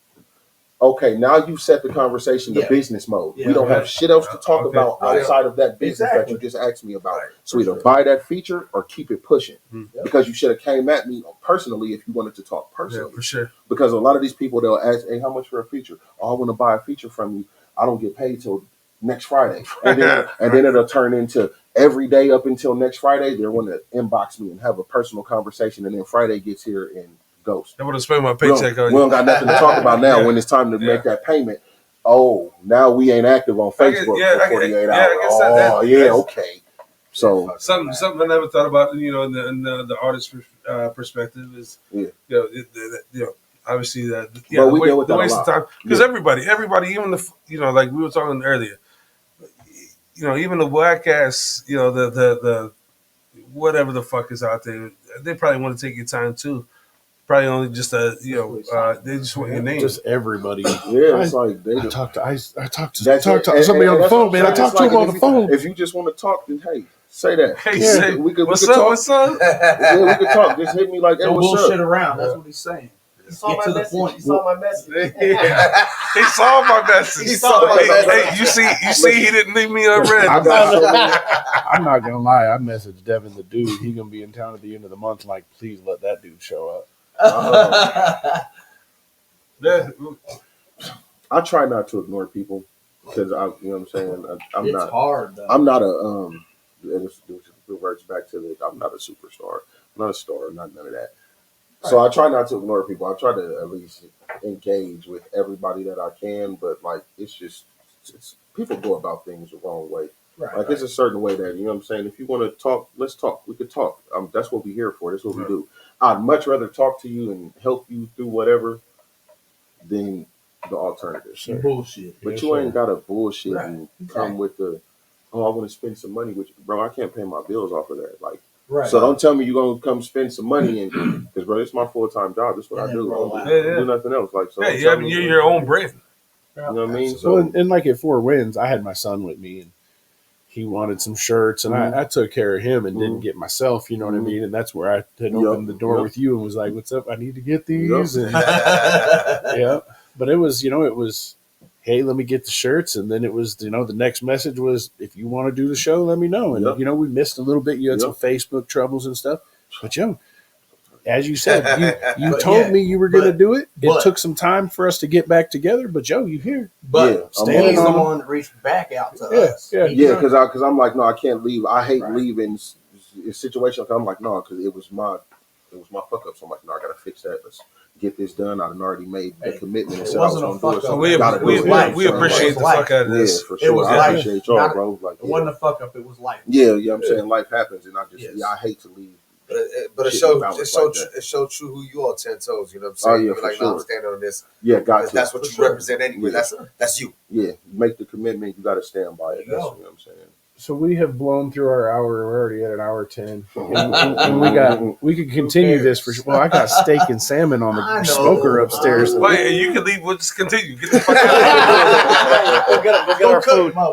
Okay, now you set the conversation to Yeah. business mode. Yeah, we don't have shit else to talk Okay. about outside of that business that Exactly. you just asked me about. Right. So either buy that feature or keep it pushing. Mhm. Because you should have came at me personally if you wanted to talk Yeah, personally. for sure. Because a lot of these people, they'll ask, "Hey, how much for a feature?" "Oh, I want to buy a feature from you. I don't get paid till next Friday." And then it'll turn into every day up until next Friday, they're going to inbox me and have a personal conversation. And then Friday gets here and goes. I want to spend my We don't, paycheck we on you. don't got nothing to talk about now Yeah. when it's time to Yeah. make that payment. Oh, now we ain't active on Facebook for 48 I hours. guess Oh, yeah, that's- okay. So, Something I never thought about, you know, in the artist perspective is, Yeah. you know, obviously that, But we deal with the that a waste lot. of time because Yeah. everybody, even you know, like we were talking earlier, you know, even the whack ass, you know, the whatever the fuck is out there, they probably want to take your time too. Probably only just you know, they just want your name. Just everybody. yeah, it's like they I talked to That's it. somebody on the that's phone, what man. I I'm saying. talked to It's him like on the phone. If you just want to talk, then hey, say that. Hey, Yeah, say, we could what's talk. up? What's up? Yeah, we could talk. Just hit me like, "Hey, No what's bullshit up?" around. That's what he's saying. You saw Get my to the message. point. You saw my message. Yeah. He saw my message. He saw my Hey, message. hey, you see, he didn't leave me unread. I'm not gonna lie. I messaged Devin the dude. He gonna be in town at the end of the month. Like, please let that dude show up. Yeah. I try not to ignore people because you know what I'm saying. I'm It's not. hard though. I'm not a and it reverts back to the. I'm not a superstar. I'm not a star. Not none of that. So I try not to ignore people. I try to at least engage with everybody that I can. But like, it's people go about things the wrong way. Right, Like it's a certain way that you know what I'm saying. If you want to talk, let's talk. We could talk. That's what we're here for. That's what we do. I'd much rather talk to you and help you through whatever than the alternative. bullshit. But Yeah, you sure. ain't got to bullshit Right. and come with the, "Oh, I want to spend some money with you." Bro, I can't pay my bills off of that. Like, Right. so don't tell me you're going to come spend some money and, because, bro, it's my full-time job. This is what And I then do. roll I out. don't do nothing else. Like, so Yeah, don't you tell have, me- you're your own brand. You know what I mean? So So, and like at Four Winds, I had my son with me, and he wanted some shirts, and I took care of him and didn't get myself. You know what I mean? And that's where I had opened the door with you and was like, "What's up? I need to get these." And yeah, but it was, it was, hey, let me get the shirts, and then it was, the next message was, if you want to do the show, let me know. And we missed a little bit. You had some Facebook troubles and stuff, but as you said, you told me you were going to do it. It took some time for us to get back together, but you here. But he's the one that reached back out to us. Because I'm like, no, I can't leave. I hate leaving situations. I'm like, no, because it was my fuck up. So I'm like, no, I gotta fix that. Let's get this done. I'd already made the commitment and said I was going to do it. So we appreciate the fuck out of this. Yeah, for sure. I appreciate y'all, bro. Like, it wasn't a fuck up. It was life. Yeah, I'm saying life happens, and I hate to leave. But it showed true who you are, 10 toes. You know what I'm saying? Oh, yeah, you're for like, sure. no, I'm standing on this. Yeah, got to. That's what you represent anyway. That's you. Yeah, make the commitment. You got to stand by it. That's what I'm saying. So we have blown through our hour. We're already at an hour 10, and we could continue this for. Well, I got steak and salmon on the smoker upstairs. Wait, you can leave. We'll just continue. Get the fuck out Go get our food. I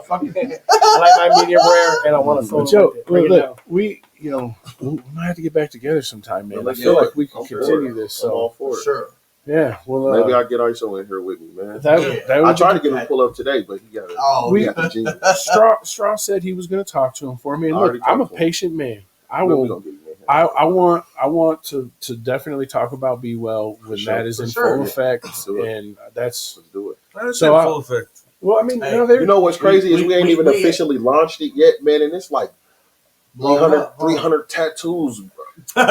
like my medium rare, and I want a soda. Look, we might have to get back together sometime, man. I feel like we can continue this. So all for it. Sure. Yeah, well, maybe I'll get ISO in here with me, man. I tried to get him to pull up today, but he got the genius. Straw said he was going to talk to him for me. And look, I'm a patient man. I will. I want to definitely talk about Be Well when that is in full effect, and let's do it. That's in full effect. Well, I mean, you know what's crazy is we ain't even officially launched it yet, man, and it's like 300 tattoos. Look,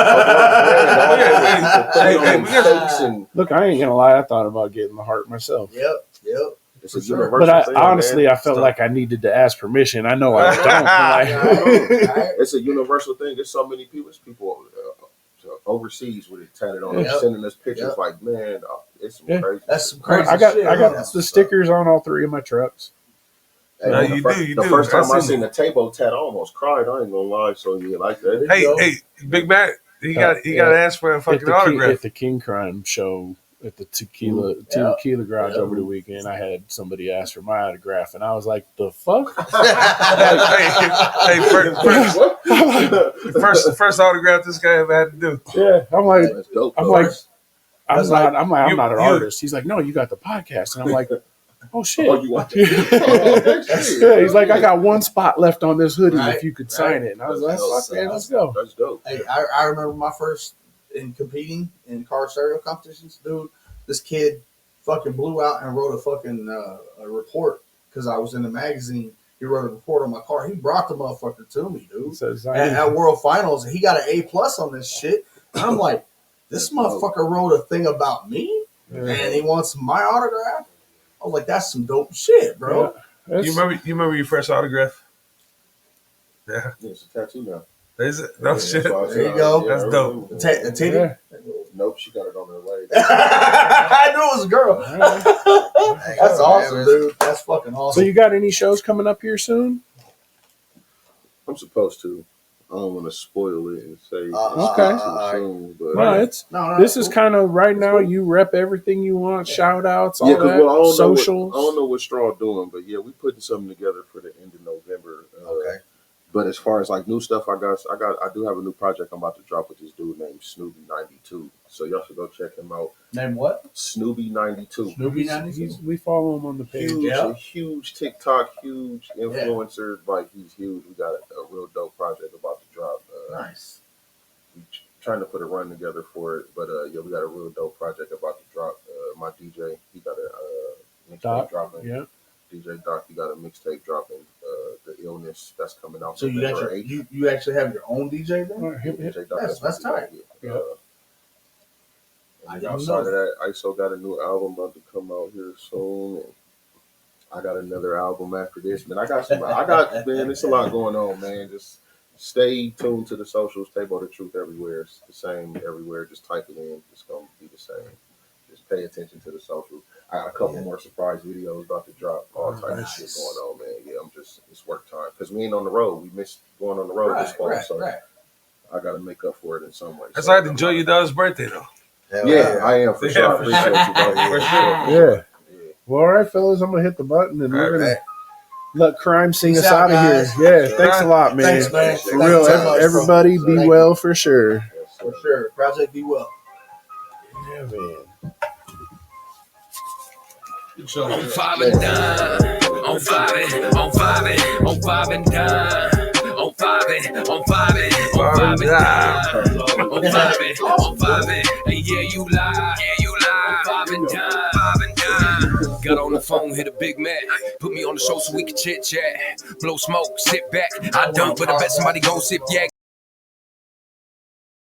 I ain't gonna lie. I thought about getting the heart myself. Yep. It's a universal but thing, honestly, man. I felt like I needed to ask permission. I know I don't. It's a universal thing. There's so many people. There's people overseas with it tatted on. They're sending us pictures like, man, it's some crazy. That's some crazy. I got the stickers on all 3 of my trucks. Hey, the first time I seen the Taebo tat, I almost cried. I ain't gonna lie. So you like that? Hey, Big Mac, he got to ask for a fucking autograph at the King Crime show at the Tequila Garage over the weekend. I had somebody ask for my autograph, and I was like, "The fuck!" first autograph this guy ever had to do. Yeah, I'm like, that's dope, I'm not an artist. He's like, "No, you got the podcast," and I'm like, "Oh shit!" Oh, you want Yeah, he's like, "I got one spot left on this hoodie. If you could sign it," and I was like, "Fuck, man, let's go." That's dope. Hey, I remember my first in competing in car stereo competitions, dude. This kid fucking blew out and wrote a fucking a report because I was in the magazine. He wrote a report on my car. He brought the motherfucker to me, dude. At World Finals, he got an A+ on this shit. And I'm like, this motherfucker wrote a thing about me, and he wants my autograph. I was like, that's some dope shit, bro. Yeah, you remember your first autograph? Yeah, it's a tattoo now. Is it? No shit. There you go. That's dope. A titty? Nope, she got it on her leg. I knew it was a girl. That's awesome, dude. That's fucking awesome. So you got any shows coming up here soon? I'm supposed to. I don't want to spoil it and say soon, but this is kind of right now. You rep everything you want, shout outs, all that, I socials. I don't know what Straw doing, but yeah, we putting something together for the end of November. Okay. But as far as like new stuff, I do have a new project I'm about to drop with this dude named Snoopy92. So y'all should go check him out. Name what? Snoopy92. Snoopy92. We follow him on the page. Huge TikTok, huge influencer. Like he's huge. We got a real dope project about to drop. Nice. We trying to put a run together for it, but we got a real dope project about to drop. My DJ, he got a mixtape dropping. Yeah. DJ Doc, you got a mixtape dropping. The Illness that's coming out. So you got you actually have your own DJ then? DJ Doc, that's tight. And outside of that, ISO got a new album about to come out here soon, and I got another album after this. Man, man, it's a lot going on, man. Just stay tuned to the socials. Taebo The Truth everywhere. It's the same everywhere. Just type it in. It's gonna be the same. Just pay attention to the socials. I got a couple more surprise videos about to drop. All type of shit going on, man. Yeah, it's work time because we ain't on the road. We missed going on the road this fall, so I got to make up for it in some way. That's so, to enjoy your daughter's birthday, though. I am for sure. I appreciate you, buddy. Yeah. Well, all right, fellas, I'm gonna hit the button and we're gonna let crime sing Peace us out, out of here. guys. Yeah, thanks a lot, man. Thanks, man. For Thank real, you very much, everybody bro. be Thank well for sure. For sure. Project Be Well. Yeah, man. On 5 and dime, on 5 and, on 5 and, on 5 and dime, on 5 and, on 5 and, on 5 and dime, on 5 and, on 5 and, and yeah you lie, on 5 and dime, 5 and dime. Got on the phone, hit a Big Mac, put me on the show so we can chit chat, blow smoke, sit back. I dunk, but I bet somebody gon' sip yak.